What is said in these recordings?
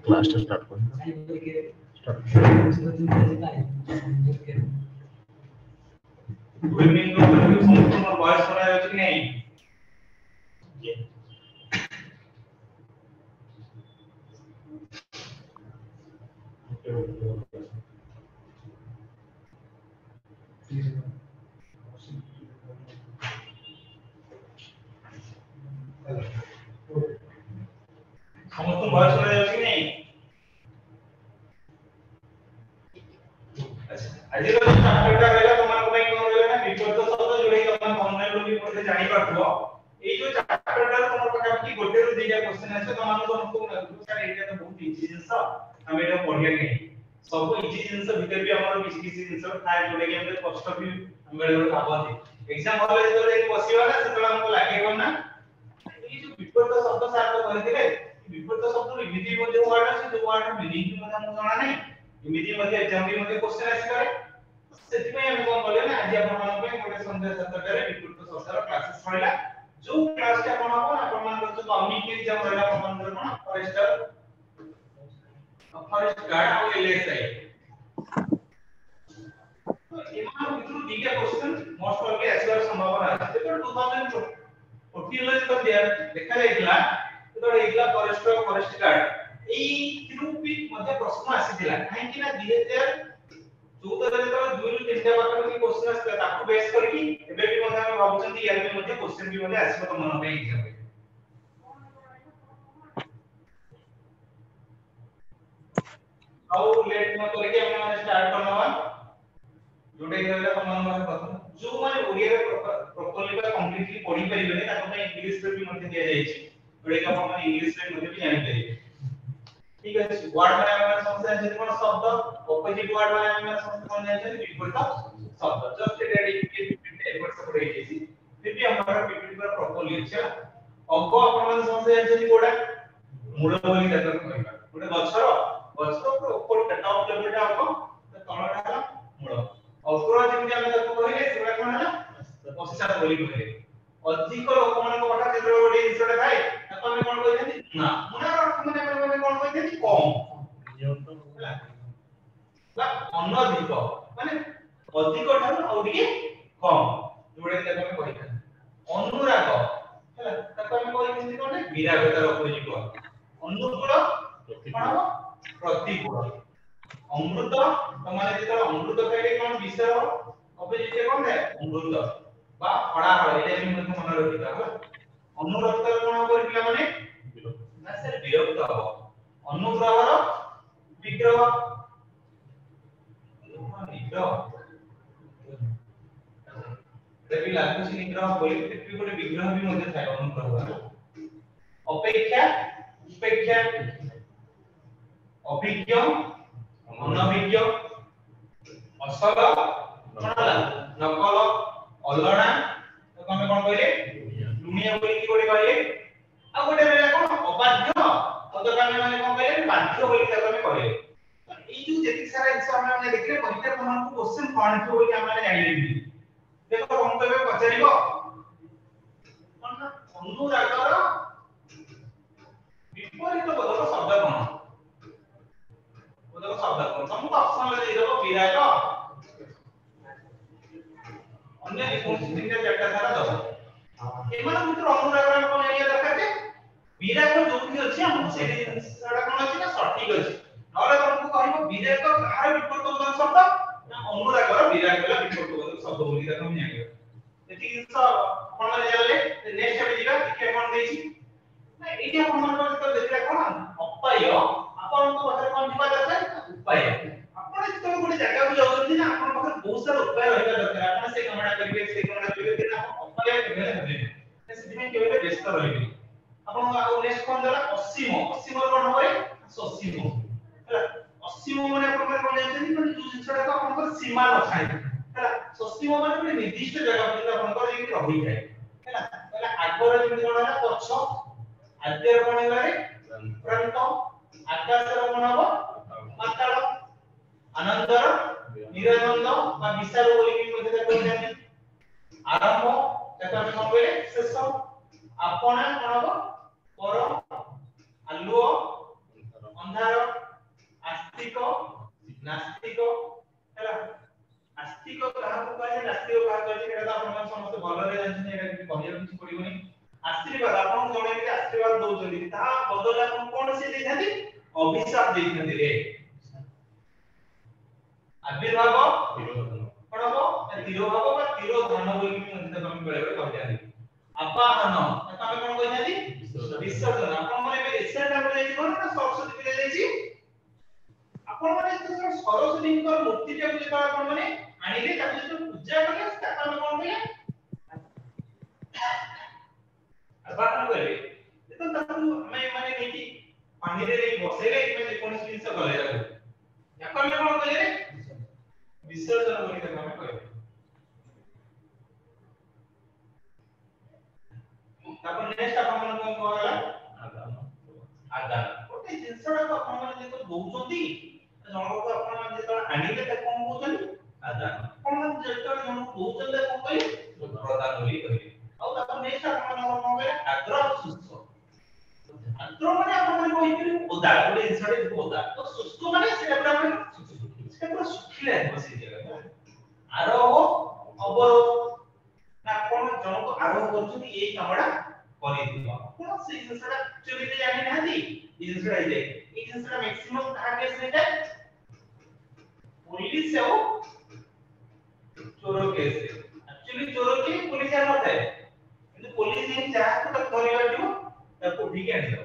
Class start कर good evening समस्त मोर voice सुना जाଉଛି कि नहीं समस्त वॉइस सुना जाଉଛି कि नहीं अच्छा आज रो चैप्टरटा रहला तमन को कोन रहला ना विपरीत शब्द जोडे तमन ऑनलाइन रो भी पढे जानि पाथबो ए जो चैप्टरटा तमन पका की गोटे रो दिया क्वेश्चन আছে तमन को सर एटा तो बहुत इजी जिंस हम एटा पढिया नहीं सब इजी जिंस भीतर भी हमर किसी किसी जिंस थाय जोडे के हम कष्ट भी हम बेले भाबंती एग्जाम हॉल रे जो बसिवा ना सेतला हमको लागेबो ना ये जो विपरीत शब्द सर तो कहथिले विपरीत शब्द रो इमिति मध्ये वर्ड আছে जो वर्ड मीनिंग मध्ये हमको जाना नहीं इमिति मध्ये एग्जाम भी मध्ये क्वेश्चन आसी करे सेति में हम कोन बोले ना आज आपण मान पे गोटे संदेश सत्ररे विपरीत शब्दर क्लासेस रहला जो क्लास के आपण आपण मान जो कम्युनिटी एग्जाम रहला आपण कोन फॉरेस्ट गार्ड और एलएसआई तो एमान भितरु दिटा क्वेश्चन मोस्ट ऑफ के आसीबार संभावना আছে तो 2014 रे तो देखा जाइतला तो एगला फॉरेस्ट गार्ड এই তিরুপি মধ্যে প্রশ্ন আসিଥିଲା কাହିଁକି ନା 2014 ରେ তো দুইରୁ তিনটা ପାଖରେ क्वेश्चन ଆସିଥିଲା ତାକୁ বেস କରିକି ଏବେ ବି ମଧ୍ୟ ଆମେ ଭାବୁଛନ୍ତି ইয়ার ବି ମଧ୍ୟ क्वेश्चन ବି ମଧ୍ୟ ଆସିବ ତମ ମନ ପାଇଁ ଏକ୍ସାମ୍ ରେ ଆଉ ଲେଟ୍ न କରିକି ଆମେ ମାନେ ଷ୍ଟାର୍ଟ करनवा जोटे रहला तम मन प्रथम जो माने ओडिया रे प्रॉपर्ली बा कंप्लीटली पढी परिबे ताको ପାଇଁ इंग्लिश रे भी ମଧ୍ୟ दिया जायछि जोटे का आपण इंग्लिश रे ମଧ୍ୟ भी जानि परिबे ठीक है वर्ड में हमें समझना है कोन शब्द ऑपोजिट वर्ड में हमें समझना है विपरीत शब्द जस्ट डेडिकेटेड एफर्ट से पढ़े छी फिर भी हमारा विपरीत पर प्रॉपर्ली अच्छा अंक अपन मन समझना है कोडा मूल बोली देखा कहबा गोटे गछर ऊपर टॉप लेवल टा अंक तळटा है मूल अग्र जेमि हम ताको कहले सेटा कोन है पश्चात बोली कहले अधिक लोक मन को हटा केतरो गोटे इंसटा थाए ताको हम कोन कहथि ना मुनार अर्थ माने कोन कहथि कम ला अनधिक माने अधिक ठाରୁ ଆଉ ଟିକେ कम जोडे ताको हम कहथि अनुराग हैला ताको हम कहथि कोन विरागतार अपोजिट अनुकूल कोन प्रतिकूल अमृत तो माने जेतो अमृत खाइले कोन विषय अपोजिट कोन है अमृत बा फड़ा हळ एटा भी मत मन रखिता होला अनुरक्त कोन कर पिला माने ना सर विरक्त हो अनुग्रहर विग्रह देखि लागु छि निग्रह बोली पृथ्वी कोटे विग्रह भी मध्ये थाय अनुग्रह अपेक्षा उपेक्षा अभिज्ञ अनभिज्ञ असल कोनला नकल अलणा तो कमे कोन कहले लुनिया बोली की कोडी कहले आ गोटे बेला कोन अबाध्य तो कमे माने कोन कहले बाध्य बोली त कमे कहले ई जो जेति सारा एग्जाम में देखले परीक्षा तमन को क्वेश्चन कोन थियो बोली हमने जानि लेबी देखो हम कहबे पचारिबो कोन ना अनुरागर विपरीत बदल शब्द कोन बदल शब्द कोन तुमको ऑप्शन ले देबो विराग अन्य कौन सी तीनटा चारटा सारा दबो एमान मित्र अनुराग कोन एरिया दरकार जे विराग जोथि अछि हम से सारा कोन अछि ना सटीक अछि नले तुमको कहबो विराग कार विपरीत बदल शब्द ना अनुरागर विराग वाला विपरीत बदल शब्द बोली त हम जानियो एति कोन जाले नेक्स्ट पे जिगा के कोन देछि ना एटा कोन तो देखला कोन अपाय आपन को बाहर कोन दिबा दरकार उपाय आपण तो गोटे जगह को जाउछथि ना आपण पाखर बहुत सारा उपाय रहता दरकार आपण से कमडा करिवे कि आपण उपाय केबे हेबे सेति में केबे व्यस्त रहिबे आपण आ नेक्स्ट कोन दला पश्चिम कोन होय पश्चिम हैला पश्चिम माने आपण कोन जानथि माने जो जिसटा का आपण सीमा न थाए हैला पश्चिम माने ଗୋଟେ निर्दिष्ट जगह पर आपण को जेति रहि जाय हैला हैला आगर जेति कोन होला पक्ष आद्यर कोन होला रे फ्रंट आकाश रो कोन हबो पाताल आनंदर निरानंद बा विशाल बोली कि मध्ये कोन जानि आरंभ तथा हम कहले शेष आपणा कोन हो पर आलुओ अंधार आस्तिक नास्तिक हैला आस्तिक कहा को कहे नास्तिक कहा कहे एटा तो आपण समस्त भलो रे जानछन एटा कि कहियो किछ पड़िबोनी आशीर्वाद आपण जणे कि आशीर्वाद दउछली ता बदला आपण कोन से देथाती अभिशाप देथाती रे आविर्भाव कोन हो तिरोभाव बा तिरोधान बोली कि मते हम बेले बेले कहते आपाहन तमे कोन कहथाती विसर्जन आपण माने रिसेंट हम जाई कोन ना सरस्वती पूजा जाईची आपण माने तो सरस्वती को मूर्ति के पूजा आपण माने आनिले ताकि जो पूजा करे ताका हम कोन कहले आपाहन करे तो ताकू हमें माने नेकी पानी रे बसेले में कोन जिंस गले या कोन कोन कहले विसर्जन बोली ताका हम कहले तापर नेक्स्ट आपण कोन कहला आदान ओते जिंसडा को आपण माने जे दउचंती जणको को आपण माने जे आनिले त कोन कहउचंती आदान कोन जे जण दउचंती कोन कहले प्रदान बोली कहले ଆଉ ତାପରେ ନେକ୍ସଟ ଆପଣ କଣ କହିଲେ ଆଦ୍ର ଶୁଷ୍କ ଆଦ୍ର ମାନେ ଆପଣ କହି କହିଲେ ଓଦା ଗୋଟେ ଜିନିଷଟେ ଓଦା ତ ଶୁଷ୍କ ମାନେ ସେଟା ପୁରା ଶୁଖିଲା ବସି ଜାଗା ଆରୋହ ଅବରୋହ ନା ଆପଣ ଜଣକୁ ଆରୋହ କରୁଛନ୍ତି ଏଇ କାମଟା କରିଦିଅ ଆପଣ ସେଇ ଜିନିଷଟା ଆକ୍ଚୁଆଲି ଜାଣି ନାହାନ୍ତି এই ଜିନିଷଟା ହେଇଯାଏ এই ଜିନିଷଟା ମ୍ୟାକ୍ସିମମ୍ କାହା କେସ୍ ହେଇଥାଏ ପୁଲିସ ଆଉ ଚୋର କେସ୍ ଆକ୍ଚୁଆଲି ଚୋର କି ପୁଲିସ ଆଉ ନଥାଏ पुलिस इन चाह को धरिबा दियो ताको ठीक आनि दो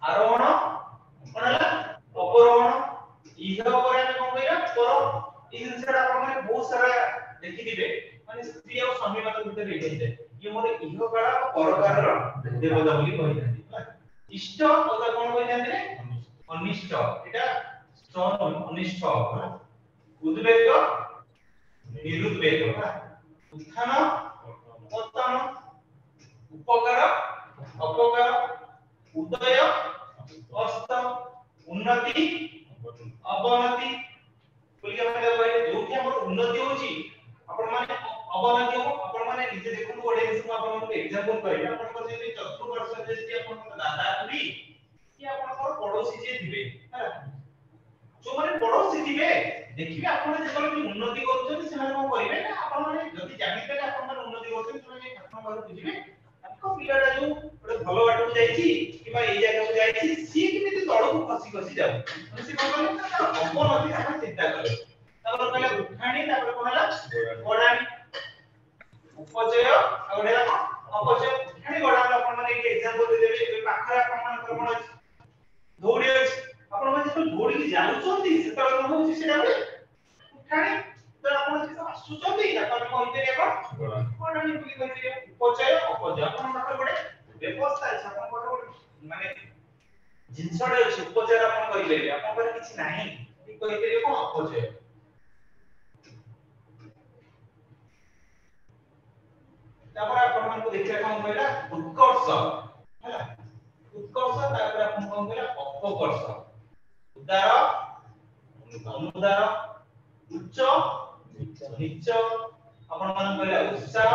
आरोहण कोनला अवरोहण इहो करे हम कोन कइरा पर इ जिंसडा आपण माने बहुत सारा देखि दिबे माने स्त्री और स्वामी मत भीतर रहि जाय ये मोर इहो काळा परकार रो देवता बोली कहि जाନ୍ତି इष्ट ओदा कोन कहि जाନ୍ତି रे अनिष्ट एटा स्ट्रॉंग अनिष्ट उद्वेग निरुद्वेग उत्थान उत्तम उपकार अपकार उदय अस्त उन्नति अवनति बोलिया माने कहले जोठी हमर उन्नति होची आपण माने अवनति हो आपण माने निजे देखु ओडे इसको आपण माने एग्जांपल करिवे आपण को जे चतुर्वर्ष जे आपण दादा पुरी कि आपण को पड़ोसी जे दिबे हैला जो माने पड़ोसी दिबे देखिबे आपण जे कोन उन्नति करछन से माने कोन करिवे ना आपण माने जदी जानिबे आपण माने उन्नति करछन से आपण बारे बुझिबे आपको पिलाटा जो ओडे भलो बाटो जाईची किबा एई जागा को जाईची सी किमिति तळको खसी खसी जाउ माने से कोन करिवे ना अपनति आपण चिंता करे तापर कहले उठाणी तापर कोनला गोडाणी उपजय ओडे अपजय उठाणी गोडाणी आपण माने एक एग्जांपल देबे पाखरा आपण माने कोन दौड़ी अछि आपण माने जो दौड़ी के जाउछंती सेता कोन होछि सेटा उठाणी तो आपण जे आसुचंती तापर कहिते रे कोन गोडाणी बोली कहिते उपजय अपजय आपण पाखर गोडे व्यवस्था अछि आपण गोडे माने जिंसडे अछि उपजय आपण कहिले आपण पर किछि नाही कि कहिते रे कोन अपजय तापर आपण मानको देखिया कोन कहला उत्कर्ष हैला उत्कर्ष तापर आपण कोन कहला अपकर्ष उदार अनुदार उच्च नीच आपण मान कहला उत्साह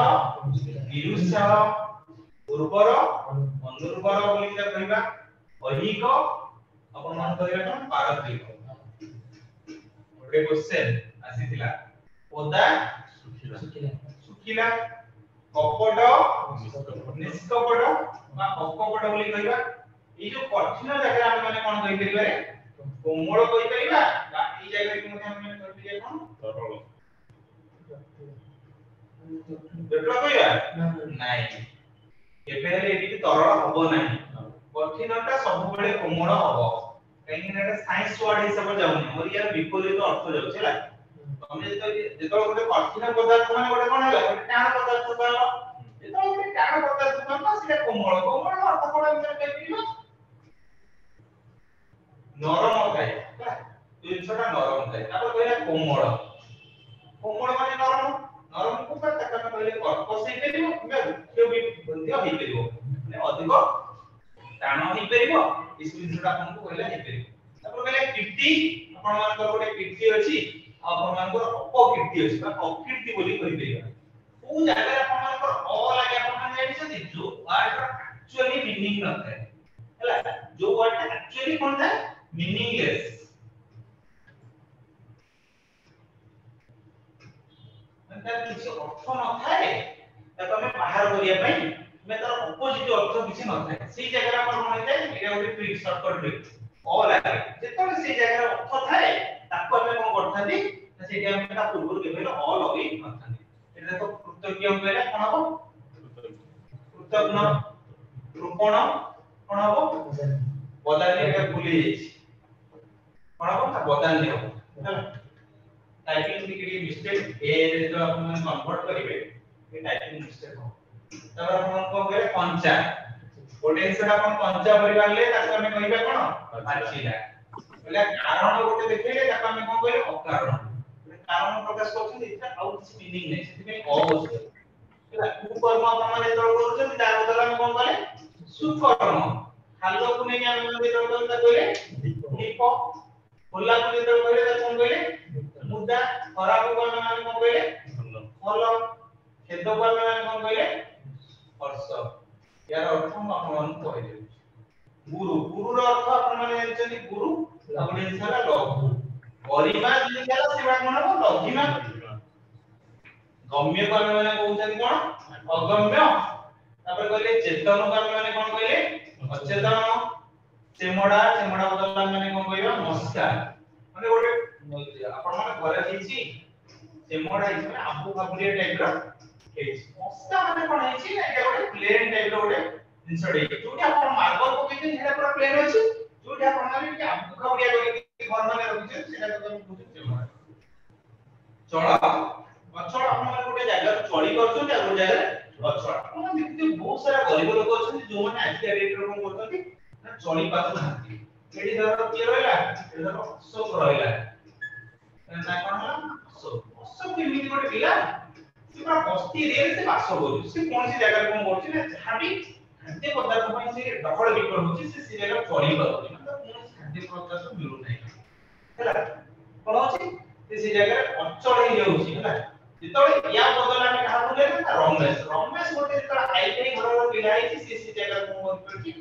निरुत्साह उर्वर अनुर्वर बोली जा कहबा अधिक आपण मान कहला कोन पारत्रिक ओटे क्वेश्चन आसीथिला ओदा सुखिला कपट निष्कपट बा अकपट बोली कहबा ई जो कठिन जगह हम माने कोन कहि परिबा रे कोमल कहि परिबा बा ई जगह कि मते हम माने कहि परिबा कोन तरल बेटला कहया नाही एबे हेले एटी तरल हबो नाही कठिनटा सब बेले कोमल हबो काहे कि एटा साइंस वर्ड हिसाब जाउनी मोर यार विपरीत अर्थ जाउछला तमे जेतो गोटे कठिन पदार्थ माने गोटे कोन होला गोटे टाण पदार्थ कहलो जेतो गोटे टाण पदार्थ कहलो सेटा कोमल कोमल अर्थ कोन हम कहि परिबा नरम थाए जिनसटा नरम थाए तापर कहला कोमल कोमल माने नरम नरम को पर तक कहले कर्कश हे परिबो किबा रुक्ष भी बंध्य हे परिबो माने अधिक टाण हे परिबो इस जिनसटा हमको कहला हे परिबो तापर कहला कीर्ति आपण मान गोटे कीर्ति अछि आपण मान अपकीर्ति अछि बा अपकीर्ति बोली कहि परिबा ओ जागा आपण मान अ लागे आपण मान ଜାଣିଛନ୍ତି जो वर्ड एक्चुअली मीनिंग न ଥାଏ ହେଲା जो वर्ड एक्चुअली कोन ଥାଏ मीनिंगलेस मतलब କିଛି अर्थ न ଥାଏ ତାକୁ ଆମେ ବାହାର କରିବା ପାଇଁ ଆମେ ତାର ଅପୋଜିଟ अर्थ କିଛି न ଥାଏ ସେଇ ଜାଗାରେ ଆମର କଣ ହେଇଥାଏ ଏଟା ଗୋଟେ ट्रिक शॉर्टकट ट्रिक ऑल आहे ଯେତେବେଳେ ସେଇ ଜାଗାରେ अर्थ ଥାଏ ତାକୁ ଆମେ କଣ କରିଥାନ୍ତି ସେଇଠି ଆମେ ତା ପୂର୍ବରୁ କେବେ ऑल ଲଗେଇ ନଥାନ୍ତି এটা দেখো কৃতজ্ঞ କହିଲେ କଣ ହବ কৃতজ্ঞ রূপণ কোন হবো বদানি এটা ভুলে যাচ্ছি কোন হবো না বদানি হবো ହେଲା টাইপিং ଟିକେ মিস্টেক এ जो आपण কনভার্ট করিবে এই টাইপিং মিস্টেক হবো তারপর आपण কোন করে পঞ্চা পোটেনশিয়াল आपण পঞ্চা পরিবারলে তাকে ଆମେ কইবে কোন পাছিলা বলে কারণ ଗୋଟେ দেখেইলে তাকে ଆମେ কোন কইলে অকারণ কারণ প্রকাশ করছেন এটা আউ কিছু মিনিং নাই সেটাই অবস্থা ହେଲା কুকর্ম आपण মানে যেতବେଳେ କରୁଛନ୍ତି ତାର ବଦଳରେ ଆମେ কোন কলে সুকর্ম হালকু নেই আমি যেতବେଳେ কইলে তা কইলে দীপ খোলাକୁ ଯେତବେଳେ কইলে তা কোন কইলে মুদ্রা খরাକୁ কইলে ଆମେ কোন কইলে ଭଲ খেদକୁ ଆମେ কোন কইলে স্পর্শ यार अर्थ हम ଆପଣଙ୍କୁ କହିଦେବି ଗୁରୁ ଗୁରୁର ଅର୍ଥ ଆପଣ ମାନେ ଜାଣିଛନ୍ତି ଗୁରୁ ଆଉ ଗୋଟେ ହେଲା ଲଘୁ गरिमा ଯଦି ହେଲା ସେଟା କଣ ହବ ଲଘିମା ଗମ୍ୟ କୁ ଆମେ ମାନେ କହୁଛନ୍ତି କଣ ଅଗମ୍ୟ ତାପରେ କହିଲେ ଚେତନ କୁ ଆମେ ମାନେ କଣ କହିଲେ ଅଚେତନ ଚେମଡା ଚେମଡା ବଦଳରେ ଆମେ ମାନେ କଣ କହିବା ମସ୍କା ମାନେ ଗୋଟେ ଆପଣ ମାନେ ଘରେ ହେଇଛି ଚେମଡା ହେଇଛି ମାନେ ଆମ୍ବୁ ଫାବୁରିଆ ଟାଇପ ର ହେଇଛି ମସ୍କା ମାନେ କଣ ହେଇଛି ଏଟା ଗୋଟେ ପ୍ଲେନ ଟାଇପ ର ଗୋଟେ ଜିନିଷ ହେଇଛି ଯୋଉଠି ଆପଣ ମାର୍ବଲ ପକେଇଛନ୍ତି ସେଟା ପୁରା ପ୍ଲେନ ଅଛି ଯୋଉଠି ଆପଣ ମାନେ ଟିକେ ଆମ୍ବୁ ଫାବୁରିଆ କରିକି ଘର ମାନେ ରଖିଛନ୍ତି ସେଟା ତ ଆମେ କହୁଛୁ ଚେମଡା ଚଳ ଅଚଳ ଆପଣ ମାନେ ଗୋଟେ ଜାଗାରେ ଚଳି କରୁଛନ୍ତି ଆଉ ଗୋଟେ ଜାଗାରେ ଅଚଳ ଆପଣ ଦେଖିଥିବେ ବହୁତ ସାରା ଗରିବ ଲୋକ ଅଛନ୍ତି ଯୋଉମାନେ ଆଜିକା ଡେଟ୍ ରେ କଣ କରୁଛନ୍ତି ନା ଚଳି ପାରୁନାହାନ୍ତି ଏଠି ଧର କିଏ ରହିଲା ଏଠି ଧର ଅଶୋକ ରହିଲା ନା କଣ ହେଲା ଅଶୋକ କେମିତି ଗୋଟେ ପିଲା ସେ ପୁରା ବସ୍ତି ଏରିଆରେ ସେ ବାସ କରୁଛି ସେ କୌଣସି ଜାଗାରେ କଣ କରୁଛି ନା ଯାହାବି ଖାଦ୍ୟ ପଦାର୍ଥ ପାଇଁ ସେ ଡହଳ ବିକଳ ହଉଛି ସେ ଜାଗାରେ ଚଳି ପାରୁନି ମାନେ କୌଣସି ଖାଦ୍ୟ ପଦାର୍ଥ ମିଳୁନାହିଁ ହେଲା କଣ ଅଛି ସେ ଜାଗାରେ ଅଚଳ ହେଇ ଯାଉଛି ହେଲା ଯେତେବେଳେ ୟା ବଦଳରେ ଆମେ କାହାକୁ ନେଲେ ନା ରମେଶ ରମେଶ ଗୋଟେ ଯେତେବେଳେ ଆଇଟି ଘରର ପିଲା ହେଇଛି ସେ ଜାଗାରେ କଣ କରିପାରୁଛି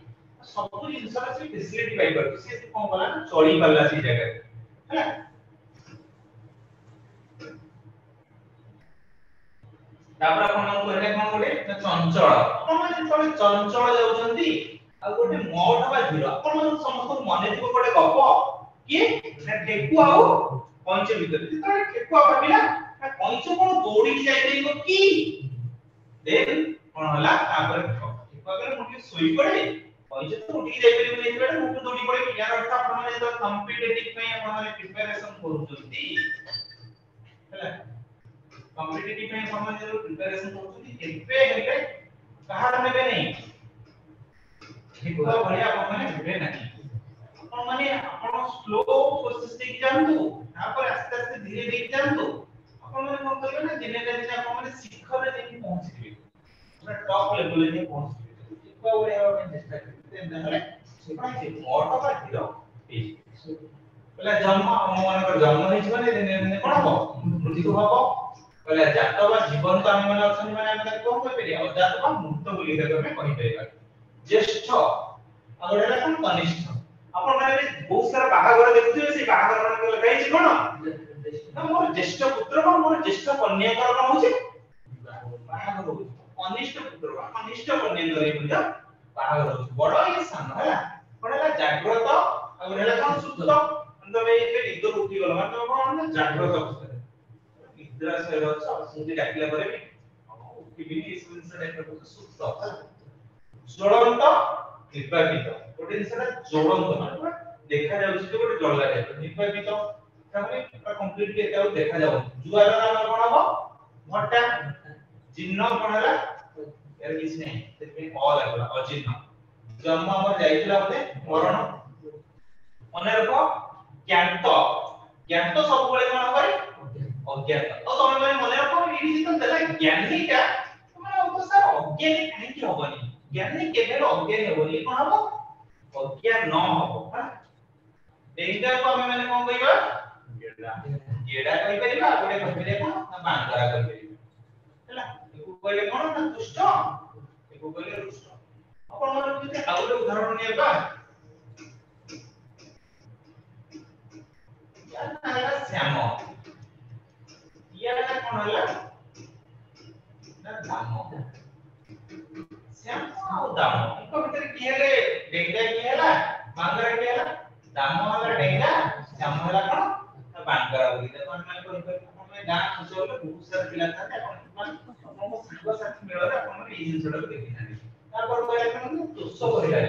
ସବୁ ଜିନିଷର ସେ ଫେସିଲିଟି ପାଇ ପାରୁଛି ସେ କଣ କଲା ନା ଚଳି ପାରିଲା ସେ ଜାଗାରେ ହେଲା ତାପରେ ଆପଣ କହିଲେ କଣ ଗୋଟେ ଚଞ୍ଚଳ ଆପଣ ମାନେ ଯେତେବେଳେ ଚଞ୍ଚଳ ଯାଉଛନ୍ତି ଆଉ ଗୋଟେ ମଠ ବା ଝିର ଆପଣ ସମସ୍ତଙ୍କୁ ମନେ ଥିବ ଗୋଟେ ଗପ କିଏ ନା ଠେକୁ ଆଉ କଇଁଚ ଭିତରେ ଯେତେବେଳେ ଠେକୁଆ ଭାବିଲା ନା କଇଁଚ କଣ ଦୌଡ଼ିକି ଯାଇପାରିବ କି ଦେନ୍ କଣ ହେଲା ତାପରେ ଠେକୁଆ କହିଲା ମୁଁ ଟିକେ ଶୋଇ ପଡେ କଇଁଚ ତ ଉଠିକି ଯାଇପାରିବନି ଏଇବେଳେ ମୁଁ ଦୌଡ଼ି ପଡେ ୟାର ଅର୍ଥ ଆପଣ ମାନେ ଯେତେବେଳେ କମ୍ପିଟିଟିଭ ପାଇଁ ଆପଣ ମାନେ ପ୍ରିପାରେସନ କରୁଛନ୍ତି ହେଲା कॉम्पिटिटिव में समझ जो प्रिपरेशन होती है एपे हेले कहार नेबे नहीं ठेकुआ भलिया अपन माने हेबे नहीं अपन माने अपन स्लो प्रोसेस देख जानतु यहां पर आस्ते आस्ते धीरे धीरे जानतु अपन माने कोन करबे ना दिने दिन अपन माने शिखर रे जेकी पहुंचबे पूरा टॉप लेवल रे पहुंचबे ठेकुआ ओरे अपन चेष्टा करते नहले सेपा से मोटो का हिरो पहला जन्म हम मानकर जन्म हिच माने दिने दिन कोन हो मृत्यु हबो कहले जात बा जीवन तो हम माने अछन माने हम कोन कहि परिया अजात बा मुक्त बोली देबे में कहि परिया ज्येष्ठ और एला कोन कनिष्ठ अपन माने बहुत सारा बाहागर देखथिबे से बाहागर माने लगाई छी कोन ना मोर ज्येष्ठ पुत्र बा मोर ज्येष्ठ कन्या कर कोन होछि बाहागर होछि कनिष्ठ पुत्र बा कनिष्ठ कन्या करे बुझा बाहागर होछि बड़ ये सान हला कोन एला जाग्रत और एला कोन सुप्त अंत में ये निद उठी गलो मतलब कोन जाग्रत अवस्था निद्रा से रहछ मुझे डाकिला करे भी उठिबिनी इस जिंस टाइप रो सुप्त ज्वलंत निर्वापित गोटे जिंसटा ज्वलंत मतलब देखा जाउछि जे गोटे जल्ला टाइप निर्वापित तामे पूरा कंप्लीट के जाउ देखा जाउ जुआर नाम कोन हबो मोटा चिन्ह कोन हला यार किछ नहीं सेते ऑल लागला अचिन्ह जन्म हमर जाइतिला बोले मरण मने रखो ज्ञात ज्ञात सब बोले कोन करे अज्ञात तो तमे माने मने रखो एडी जितन देला ज्ञानीटा तमे ओ सर अज्ञानी काहे कि होबनी ज्ञानी केबेल अज्ञानी होबनी कोन हबो अज्ञान न हबो हां एइटा को हम माने कोन कहिबा गेडा कहि परिबा गोटे कहि परिबा कोन ना बांदरा कहि परिबा हैला एको कहले कोन ना दुष्ट एको को कहले रुष्ट अपन मन जति आ गोटे उदाहरण नेबा या नाला श्याम या कोन हला ना दाम श्याम और दाम इको भीतर की हेले डेंगा की हला बांगरा की हला दाम वाला डेंगा श्याम वाला कोन बांगरा बोली त कोन मन कोन अपन गां खुशोले बहुत सारा पिला था अपन मन साग साथ मेଳରେ अपन मन ई जिंसडा देखि ना तापर कहले कोन 200 करिला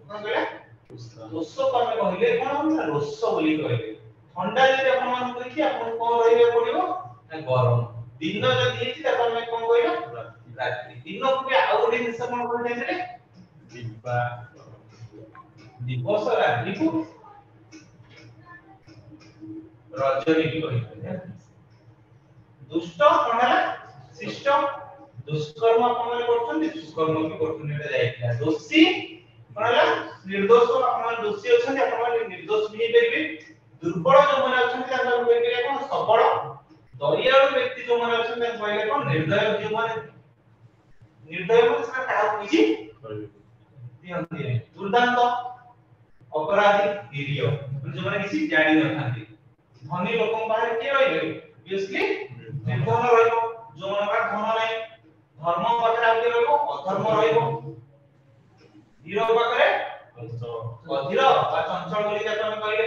कोन कहले 200 कमे कहले कोन हमरा रोस बोली कहले ठंडा जदि अपन मन देखि अपन कोन रहिबे पड़िबो ना गरम दिन जदि हेछि त अपन कोन कहले रात्रि दिन को आ गोटे जिंस कोन कहले देले दिबा दिवस रात्रि को रजनी भी कहले दुष्ट कोन है शिष्ट दुष्कर्म अपन करछन दुष्कर्म भी करछन एटा जाइला दोषी कोन है निर्दोष अपन दोषी अछन अपन निर्दोष भी हेबे दुर्बल जो मन अछन तांका कहले कोन सबल दरियाळु व्यक्ति जो मन अछन तांका कहले कोन निर्दय जो मन निर्दय मन से का होइछि दियंती दुर्दांत अपराधी निरीह जो माने किसी जानि न थांती धनी लोकन बाहर के रहिबे ऑब्वियसली निर्धन रहिबो जो मन का धन नै धर्म पाखरे आके रहिबो अधर्म रहिबो धीर पाखरे अधीर बा चंचल बोली के तमे कहले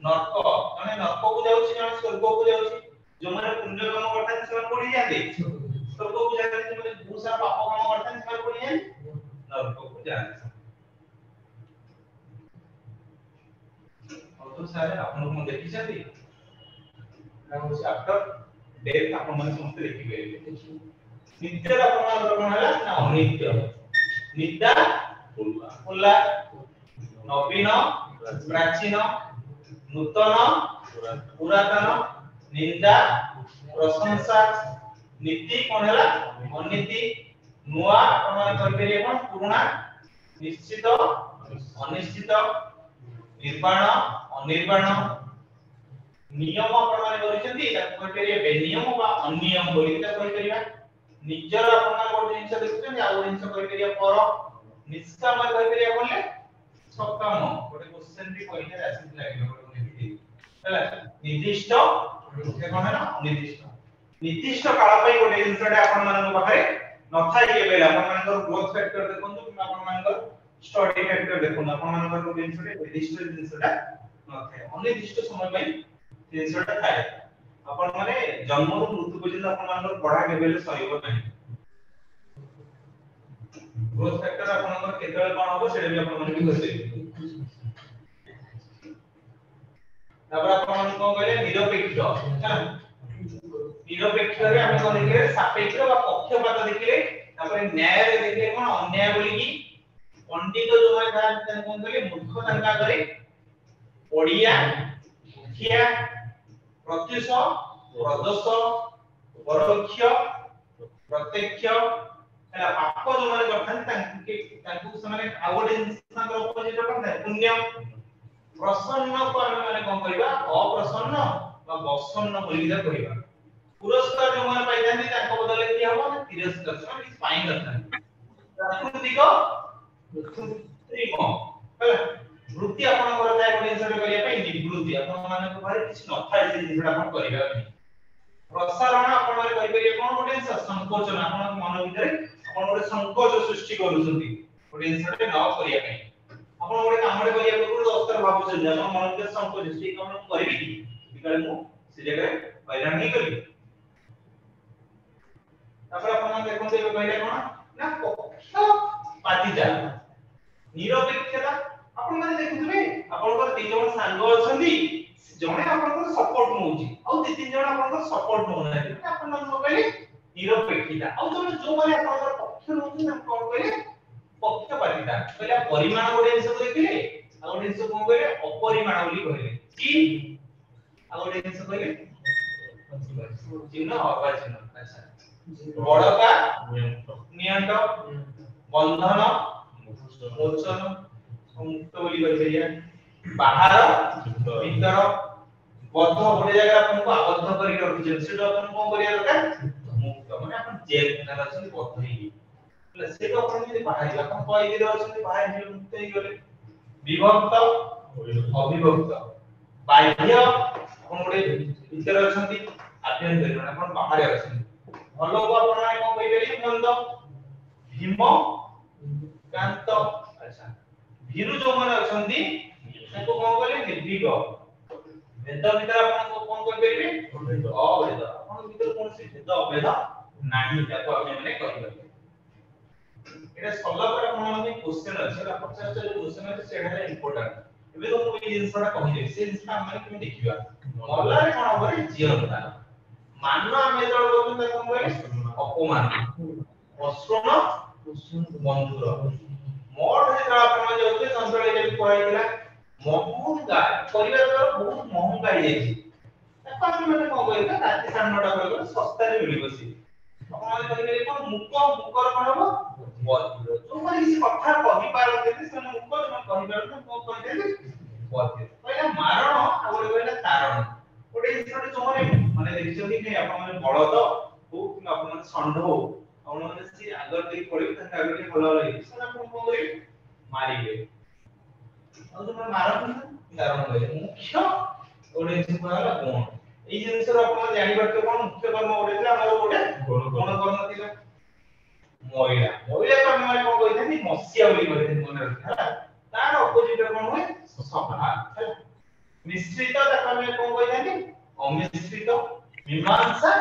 नरक माने नरक को जाउछि ना स्वर्ग को जाउछि जो माने पुण्य कर्म करता से पड़ी जाते स्वर्ग को जाते जो माने बहुत सारा पाप कर्म करता से पड़ी जाते नरक को जाते तो सारे आपन को देखि छथि ना होछि आफ्टर डेथ आपन मन समस्त देखि गए नित्य आपन मन हला ना अनित्य नित्य फुल्ला नवीन प्राचीन नूतन पुरातन निंदा प्रशंसा नीति कोन हला अनीति नुआ आपन मन करबे कोन पुराना निश्चित अनिश्चित निर्वाण अनिर्वाण नियम प्रमाण करिसेंती ताको कहिरिया बेनियम बा अनियम बोली ता कहिरिया निजर प्रमाण कोन जिंस देखिसेंती आ जिंस कहिरिया पर निष्काम कहिरिया बोले सकाम गोटे क्वेश्चन भी पहिले आसी लागले गोटे लिखि हला निर्दिष्ट से कोन ना निर्दिष्ट निर्दिष्ट काल पई गोटे जिंसडा आपन मन पाखरे नथाई के बेला आपन मन ग्रोथ फैक्टर देखंतु कि आपन मन स्टडी फैक्टर देखो अपन मानकर को जिंसडे निर्दिष्ट जिंसडा नथे अनिर्दिष्ट समय पई जिंसडा थाए अपन माने जन्म रु मृत्यु पर्यंत अपन मानकर पढ़ा के बेले सहिबो नाही ग्रोथ फैक्टर अपन मानकर केतले कोन होबो सेडे भी अपन माने भी होसे तबरा अपन मन को कहले निरपेक्ष निरपेक्ष रे हम कोन देखले सापेक्ष बा पक्षपात देखले तापर न्याय रे देखले कोन अन्याय बोली की पंडित जो है था कोन कहले मूर्ख तंका करे ओडिया मुखिया प्रत्युष प्रदोष परोक्ष प्रत्यक्ष हला पाप जो माने करथन तांकु समाने आगोटे संकर अपोजिट करथन पुण्य प्रसन्न को माने कोन करबा अप्रसन्न बा बसन्न बोली जा कहबा पुरस्कार जो माने पाइथानी तांको बदले की हबो तिरस्कार इस पाइन करथन प्राकृतिक वृत्ति अपन कर जाय कोन जिंसडा करिया पई निवृत्ति अपन माने को भाई किछ नथाय जे जिंसडा अपन करिबा नै प्रसारण अपन माने कहि परिया कोन गोटे संकोचन अपन मन भीतर अपन गोटे संकोच सृष्टि करूछंती गोटे जिंसडा न करिया पई अपन गोटे काम रे करिया पूर्व दस्तर भाबुछन जे अपन मन भीतर संकोच सृष्टि काम करबी कि बिकले मु से जगह हैरान नहीं करबी तापर अपन देखन से कहले कोन ना पक्ष पातिजा निरपेक्षता अपन माने देखुथबे आपनकर तीन जण सांग अछंती जणे आपनकर सपोर्ट नउची आ दि तीन जण आपनकर सपोर्ट नउना अपन मन कहले निरपेक्षता आ जो माने आपनकर पक्ष नउची हम कोन कहले पक्षपातिता कहले परिमाण गोटे जिंस देखिले आ गोटे जिंस कोन कहले अपरिमाण बोली कहले की आ गोटे जिंस कहले चिन्ह अपाचिन्ह अच्छा बड़का नियंत बंधन मोचन मुक्त बोली कहलिया बाहर भीतर बद्ध गोटे जगह अपन को आबद्ध करी रखि छै से अपन को करिया दरकार मुक्त माने अपन जेल खाना अछि बद्ध ही से तो अपन जे बाहर अपन कोई दिले अछन बाहर जे मुक्त हे गेले विभक्त अविभक्त बाह्य अपन गोटे भीतर अछन आभ्यंतरीण अपन बाहर अछन भलो को अपन कोन कहि मंद भीम कांत अच्छा भीरु जो माने अछन ताको कोन कहले निर्भीक वेद भीतर अपन कोन कोन करिवे अवेद अपन भीतर कोन से वेद अवेद नाही ताको आपण माने कहिबे एटा सल्ला पर आपण माने क्वेश्चन अछि एटा 50 टा क्वेश्चन अछि सेटा इंपोर्टेंट एबे तो मुई जिंसटा कहि से जिंसटा हम केमे देखिबा मल्ला रे कोन होबे जीवनता मान हम एतळ बोलु ताको कहले अपमान अश्रम बंधुर मोर जेता आपण माने होते संतळे जे कहैला महंगा परिवार द्वारा बहुत महंगा हे जाई ताको आपण माने कोन कहले राति 9:30 बजे सस्ता रे मिली बसी आपण माने कहले कोन मुकर कोन हो बधिर जो माने किसी कथा कहि पारते से मुकर मन कहि पारते को कहते बधिर पहिला मारण आ गोटे कहला तारण गोटे जिसटे जोरे माने देखिसथि कि आपण माने बळद हो कि आपण माने षंढ हो आपण माने से आगर देख पड़े त आगर के भलो लागे से आपण कोन करिवे मारिबे और जो मारण तारण होय मुख्य गोटे जिस कहला कोन এই জিনিসৰ आपण জানি পারতে কোন মুখ্য কর্ম ওড়ে ছিল আমাৰ ওড়ে কোন কর্ম ছিল মহিলা মহিলা কর্ম মানে কোন কইতেনি মস্যা বুলি কইতেনি মনে রাখা তার অপোজিট কোন হয় সফা মিশ্রিত তাকে আমি কোন কইতেনি অমিশ্রিত মীমাংসা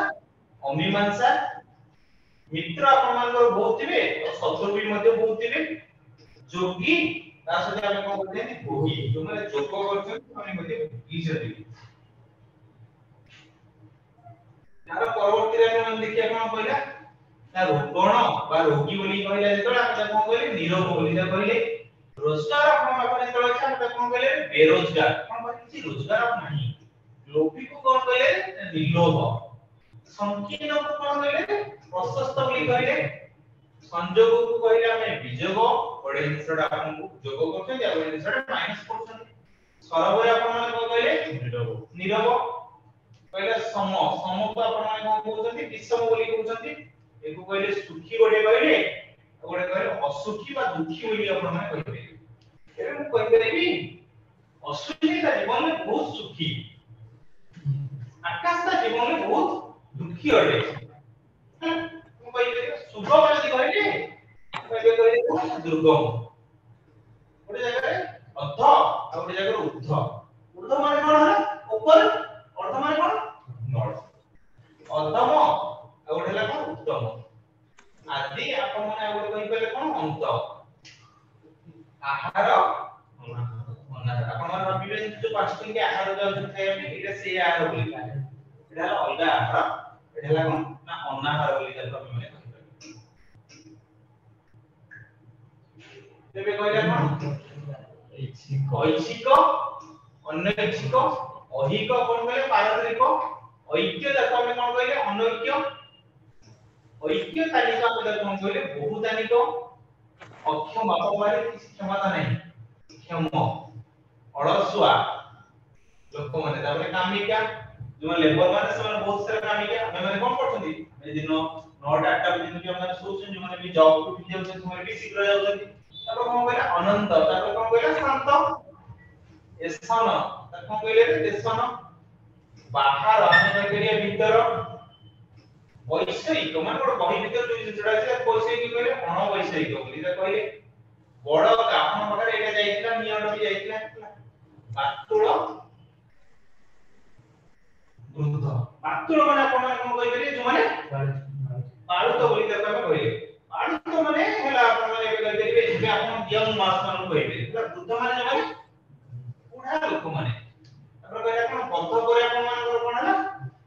অমীমাংসা মিত্র ଆପଣଙ୍କର ବହୁତ ଥିବେ ଆଉ ଶତ୍ରୁ ବି ମଧ୍ୟ ବହୁତ ଥିବେ ଯୋଗୀ ତା ସହିତ ଆମେ କୋନ କଇତେନି ଭୋଗୀ ଯୋମାନେ ଯୋଗ କରୁଛନ୍ତି ସେମାନେ ମଧ୍ୟ ଭୋଗୀ ସନ୍ତି यार परवर्ती रे हम देखिया कोन कहला ना रोगण बा रोगी बोली कहला जेतला आपण कोन कहले निरोग बोली ता कहले रोजगार आपण आपण जेतला छै आपण कोन कहले बेरोजगार कोन कहले रोजगार नाही लोभी को कोन कहले निलोभ संकीर्ण को कोन कहले प्रशस्त बोली कहले संजोग को कहले हमें विजोग बडे जिंसडा आपण जोग करछन या बडे जिंसडा माइनस करछन सरबरे आपण कोन कहले निरोग पहला सम सम को आपण माने कोन कहउछन्ती विषम बोली कहउछन्ती एको कहले सुखी गोटे कहले गोटे कहले असुखी बा दुखी बोली आपण माने कहबे एबे मु कहबेबी असुखी का जीवन में बहुत सुखी आकाश का जीवन में बहुत दुखी अटे मु कहबे शुभ माने कहले कहबे दुर्गम गोटे जगह अध आ गोटे जगह ऊर्ध ऊर्ध माने कोन होला ऊपर अर्ध माने कोन नॉर्थ अधम आ गोटे ला कोन उत्तम आदि आपण माने गोटे कहि पले कोन अंत आहार अनाहार आपण माने भाबिबे जे पांचटी के आहार जाउ खाय में एटा से आहार बोली का एटा अलगा आहार एटा ला कोन ना अनाहार बोली का आपण माने तेबे कहले कोन ऐच्छिक अनैच्छिक अहिक कोन कहले पारस्परिक ऐक्य जाको हम कोन कहले अनैक्य ऐक्य तालिका को कोन कहले बहुतानिक अक्षम बाप मारे किसी क्षमता नहीं क्षम अलसुआ लोक माने ताबले कामिका जो लेबर माने से बहुत सारा कामिका हम माने कोन करछन्ती ए दिन 9 टा 8 बजे दिन हम सोचन जो माने भी जॉब को भी जाउछन तुमरे भी शीघ्र जाउछन्ती तब कोन कहले अनंत तब कोन कहले शांत एसन तब कोन कहले देशन बाहर हम करिया भीतर वैषयिक माने गोटे बही भीतर जो जिंसडा छै वैषयिक कहले अण वैषयिक बोली ता कहले बड़ आपण पाखरे एटा जाइतला नियण भी जाइतला बातुळ वृद्ध बातुळ माने आपण कोन कहि करी जो माने बाळुत बोली ता कहले बाळुत माने हला आपण माने कहि करी जे आपण यंग मास्टर नु कहि वृद्ध माने जो माने बुढा लोक माने आपण कहले आपण बद्ध करे आपण मान कोन हला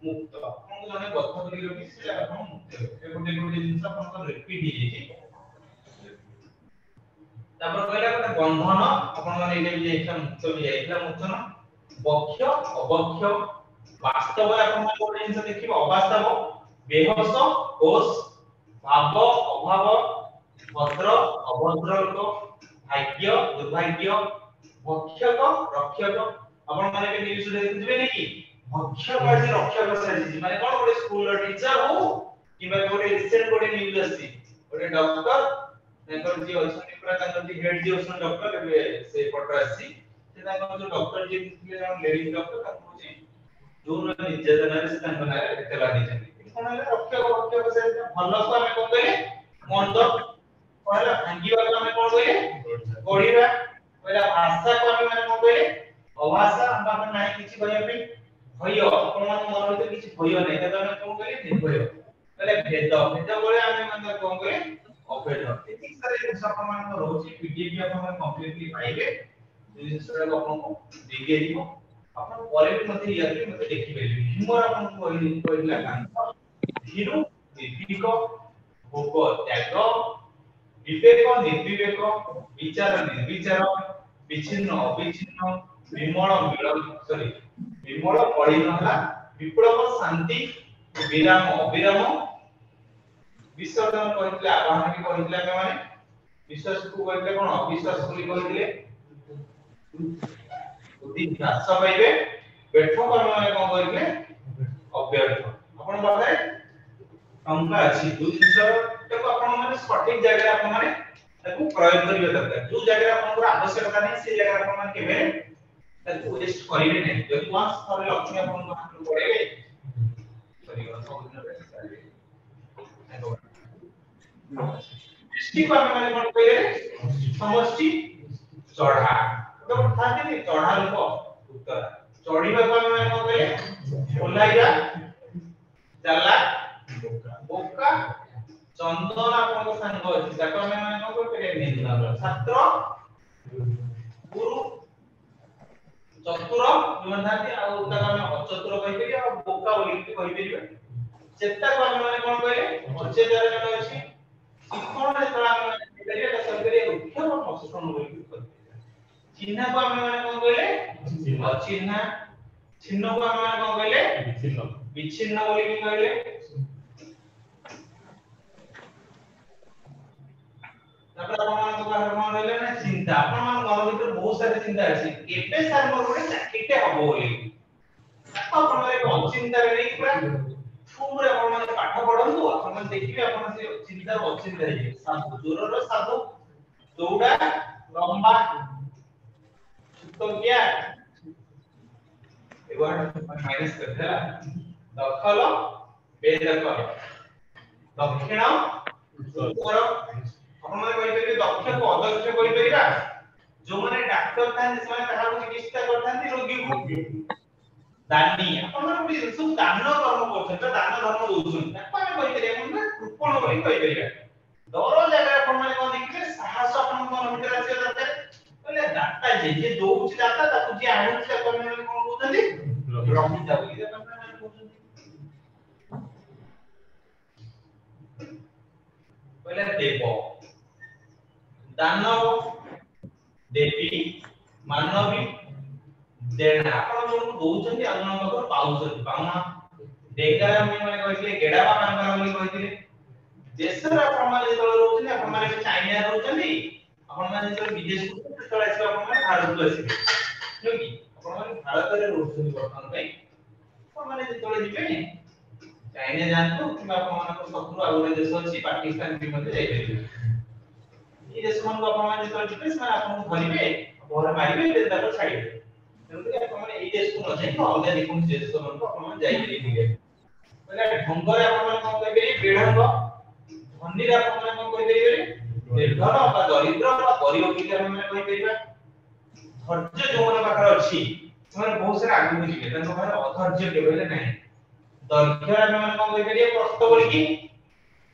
मुक्त आपण जने बद्ध करी रखि से आपण मुक्त ए गोटे गोटे जिंस आपण रिपीट हे जेछि तापर कहला गोटे बंधन आपण माने एटा भी जाइछा मुक्त भी जाइछा मोचन बक्ष अबक्ष वास्तव आपण माने गोटे जिंस देखिबो अवास्तव बेहोश होश भाव अभाव भद्र अभद्र लोक भाग्य दुर्भाग्य भक्षक रक्षक आपण माने के न्यूज देखिबे नेकी भक्षक आज रक्षक साजी माने कोन गोटे स्कूल टीचर हो किबा गोटे रिसेंट गोटे न्यूज आसी ଗୋଟେ ଡକ୍ଟର ତାଙ୍କର ଯେ ଅଛନ୍ତି ପୁରା ତାଙ୍କର ଯେ ହେଡ୍ ଯେ ଅଛନ୍ତି ଡକ୍ଟର ଏବେ ସେ ଫଟୋ ଆସିଛି ସେ ତାଙ୍କର ଯୋଉ ଡକ୍ଟର ଯେ ଥିଲେ ଜଣେ ଲେଡି ଡକ୍ଟର ତାଙ୍କୁ କହୁଛି ଯୋଉ ନିର୍ଯାତନାରେ ସେ ତାଙ୍କ ନାଁରେ ଏତେ ବାଧିଛନ୍ତି କଣ ହେଲା ରକ୍ଷକ ସେ ଭଲକୁ ଆମେ କଣ କହିଲେ ମନ୍ଦ କହିଲା ଭାଙ୍ଗିବାକୁ ଆମେ କଣ କହିଲେ ଗଢିବା କହିଲା ଭାଷାକୁ ଆମେ ମାନେ କଣ କହିଲେ ଅଭାଷା ଆମ ନାହିଁ କିଛି କହିବା ପାଇଁ ଭୟ ଆପଣମାନଙ୍କ ମନ ଭିତରେ କିଛି ଭୟ ନାହିଁ ତାକୁ ଆମେ କଣ କହିଲେ ନିର୍ଭୟ କହିଲେ ଭେଦ ବଳେ ଆମେ ମାନେ କଣ କହିଲେ ଅଭେଦ ଏତିକି ସାରା ଜିନିଷ ଆପଣମାନଙ୍କ ରହୁଛି ପିଡିଏଫ୍ ଆପଣ କମ୍ପ୍ଲିଟଲି ପାଇବେ এই ଜିନିଷଟା ଆପଣଙ୍କୁ ଦେଇଦିଆ ଯିବ ଆପଣ ପରେ ବି ମଧ୍ୟ ଇଆରେ ମଧ୍ୟ ଦେଖିପାରିବେ ହ୍ୟୁମର ଆପଣଙ୍କୁ କହିଲା କାନ୍ତ ଧୀରୁ ନିର୍ଭୀକ ଭୋଗ ତ୍ୟାଗ ବିବେକ ନିର୍ବିବେକ ବିଚାର ନିର୍ବିଚାର ବିଚ୍ଛିନ୍ନ ଅବିଚ୍ଛିନ୍ନ ବିମଳ ବିମଳ ମଳିନ ହେଲା ବିପ୍ଳବ ଶାନ୍ତି ବିରାମ ଅବିରାମ ବିସର୍ଜନ କହିଥିଲେ ଆବାହନ ବି କହିଥିଲେ ଆମେ ମାନେ ବିଶ୍ୱାସକୁ କହିଥିଲେ କଣ ଅବିଶ୍ୱାସ ବୋଲି କହିଥିଲେ ବୁଦ୍ଧି ହ୍ରାସ ପାଇବେ ବ୍ୟର୍ଥ କର୍ମ ମାନେ କଣ କହିଥିଲେ ଅବ୍ୟର୍ଥ ଆପଣ ପାଖରେ ଟଙ୍କା ଅଛି ଦୁଇ ଜିନିଷଟାକୁ ଆପଣ ମାନେ ସଠିକ ଜାଗାରେ ଆପଣ ମାନେ ତାକୁ ପ୍ରୟୋଗ କରିବା ଦରକାର ଯୋଉ ଜାଗାରେ ଆପଣଙ୍କର ଆବଶ୍ୟକତା ନାହିଁ ସେ ଜାଗାରେ ଆପଣ ମାନେ କେବେ ତାକୁ ୱେଷ୍ଟ କରିବେ ନାହିଁ ଯଦି ୱାନ୍ସ ଥରେ ଲକ୍ଷ୍ମୀ ଆପଣଙ୍କ ହାତରୁ ପଳେଇବେ ସରିଗଲା ସବୁଦିନ ବେଶ ଚାଲିବେ ଦୃଷ୍ଟିକୁ ଆମେ ମାନେ କଣ କହିଲେ ସମଷ୍ଟି ଚଢା ତ ଥାନ୍ତି ଚଢା ଲୋକ ଉତ୍ତର ଚଢିବାକୁ ଆମେ ମାନେ କଣ କହିଲେ ଓହ୍ଲାଇବା ଚାଲା ବୋକା ଚନ୍ଦନ ଆପଣଙ୍କ ସାଙ୍ଗ ଅଛି ତାକୁ ଆମେ ମାନେ କଣ କହିପାରିବା ଛାତ୍ର ଗୁରୁ ଚତୁର ନିମନ୍ଥାନ୍ତି ଆଉ ତାକୁ ଆମେ ଅଚତୁର କହିପାରିବା ଆଉ ବୋକା ବୋଲି କହିପାରିବା ଚେତାକୁ ଆମେ ମାନେ କଣ କହିଲେ ଅଚେତାର ଜଣେ ଅଛି ଶିକ୍ଷଣ ଯେତେବେଳେ ଆମେ କହିପାରିବା ତା ସହିତ ଉଦ୍ୟମ ପ୍ରଶିକ୍ଷଣ ବୋଲି କହିପାରିବା ଚିହ୍ନାକୁ ଆମେ ମାନେ କଣ କହିଲେ ଅଚିହ୍ନା ଚିହ୍ନକୁ ଆମେ ମାନେ କଣ କହିଲେ ବିଚ୍ଛିନ୍ନ ବୋଲି ବି କହିଲେ ତାପରେ ଆପଣମାନଙ୍କ ପାଖରେ କଣ ରହିଲା ନା ଚିନ୍ତା ଆପଣମାନଙ୍କ ମନ ଭିତରେ ବହୁତ ସାରା ଚିନ୍ତା ଅଛି କେବେ ସାର୍ ମୋର ଗୋଟେ ଚାକିରିଟେ ହବ ବୋଲି ଆପଣ ଏକ ଅଚିନ୍ତାରେ ନେଇକି ପୁରା ପୁରା ଆପଣ ମାନେ ପାଠ ପଢନ୍ତୁ ଆପଣ ମାନେ ଦେଖିବେ ଆପଣ ସେ ଚିନ୍ତାର ଅଚିନ୍ତା ହେଇଯିବେ ସାଧୁ ଦୂରର ସାଧୁ ଦୌଡ଼ା ଲମ୍ବା ସୁତକିଆ ଏଗୁଡ଼ା ମାଇନସ କରିଦେଲା ଦଖଲ ବେଦଖଲ ଦକ୍ଷିଣ ଉତ୍ତର ଆପଣ ମାନେ କହିପାରିବେ ଦକ୍ଷକୁ ଅଦକ୍ଷ କହିପାରିବା ଯୋଉମାନେ ଡାକ୍ତର ଥାନ୍ତି ସେମାନେ କାହାକୁ ଚିକିତ୍ସା କରିଥାନ୍ତି ରୋଗୀକୁ ଦାନୀ ଆପଣ ମାନେ ସବୁ ଦାନ କର୍ମ କରୁଛନ୍ତି ଦାନ ଧର୍ମ ଦଉଛନ୍ତି ତାକୁ ଆମେ କହିପାରିବା ମାନେ କୃପଣ ବୋଲି କହିପାରିବା ଦର ଜାଗାରେ ଆପଣ ମାନେ କଣ ଦେଖିବେ ସାହସ ଆପଣଙ୍କ ମନ ଭିତରେ ଆସିବା ଦରକାର କହିଲେ ଦାତା ଯେ ଦଉଛି ଦାତା ତାକୁ ଯିଏ ଆଣୁଛି ତାକୁ ଆମେ କଣ କହୁଛନ୍ତି ରଖିତା ବୋଲି ତାକୁ ଆମେ କହୁଛନ୍ତି କହିଲେ ଦେବ ଦାନବ ଦେବୀ ମାନବୀ ଦେଣା ଆପଣ ଯୋଉ ଦଉଛନ୍ତି ଆଉ ଜଣଙ୍କ ପାଖରୁ ପାଉଛନ୍ତି ପାଉଣା ଡେଗା ଆମେ ମାନେ କହିଥିଲେ ଗେଡା ବାପାଙ୍କର ବୋଲି କହିଥିଲେ ଦେଶରେ ଆପଣ ମାନେ ଯେତେବେଳେ ରହୁଛନ୍ତି ଆପଣ ମାନେ ଚାଇନା ରହୁଛନ୍ତି ଆପଣ ମାନେ ଯେତେବେଳେ ବିଦେଶକୁ ସେତେବେଳେ ଆସିବେ ଆପଣ ମାନେ ଭାରତକୁ ଆସିବେ ନୁହେଁ କି ଆପଣ ମାନେ ଭାରତରେ ରହୁଛନ୍ତି ବର୍ତ୍ତମାନ ପାଇଁ ଆପଣ ମାନେ ଯେତେବେଳେ ଯିବେ ଚାଇନା ଯାଆନ୍ତୁ କିମ୍ବା ଆପଣମାନଙ୍କ ଶତ୍ରୁ ଆଉ ଗୋଟେ ଦେଶ ଅଛି ପାକିସ୍ତାନ ବି ମଧ୍ୟ ଯାଇପାରିବେ এই দেশ ମାନଙ୍କୁ ଆପଣ ମାନେ ଯେତେବେଳେ ଯିବେ ସେମାନେ ଆପଣଙ୍କୁ ଧରିବେ ଘରେ ମାରିବେ ତାପରେ ଛାଡ଼ିବେ ତେଣୁକରି ଆପଣ ମାନେ ଏଇ ଦେଶକୁ ନ ଯାଇକି ଅଲଗା ଯେକୌଣସି ଦେଶ ମାନଙ୍କୁ ଆପଣ ମାନେ ଯାଇପାରିବେ କହିଲେ ଢଙ୍ଗରେ ଆପଣ ମାନେ କଣ କହିପାରିବେ ବେଢଙ୍ଗ ଧନୀରେ ଆପଣ ମାନେ କଣ କହିପାରିବେ ନିର୍ଧନ ବା ଦରିଦ୍ର ବା ଗରିବ ବୋଲି ଆମେ ମାନେ କହିପାରିବା ଧୈର୍ଯ୍ୟ ଯୋଉମାନଙ୍କ ପାଖରେ ଅଛି ସେମାନେ ବହୁତ ସାରା ଆଗକୁ ଯିବେ ତାଙ୍କ ପାଖରେ ଅଧୈର୍ଯ୍ୟ କେବେ ହେଲେ ନାହିଁ ଦୈର୍ଘ୍ୟ ଆମେ ମାନେ କଣ କହିପାରିବା ପ୍ରସ୍ତ ବୋଲିକି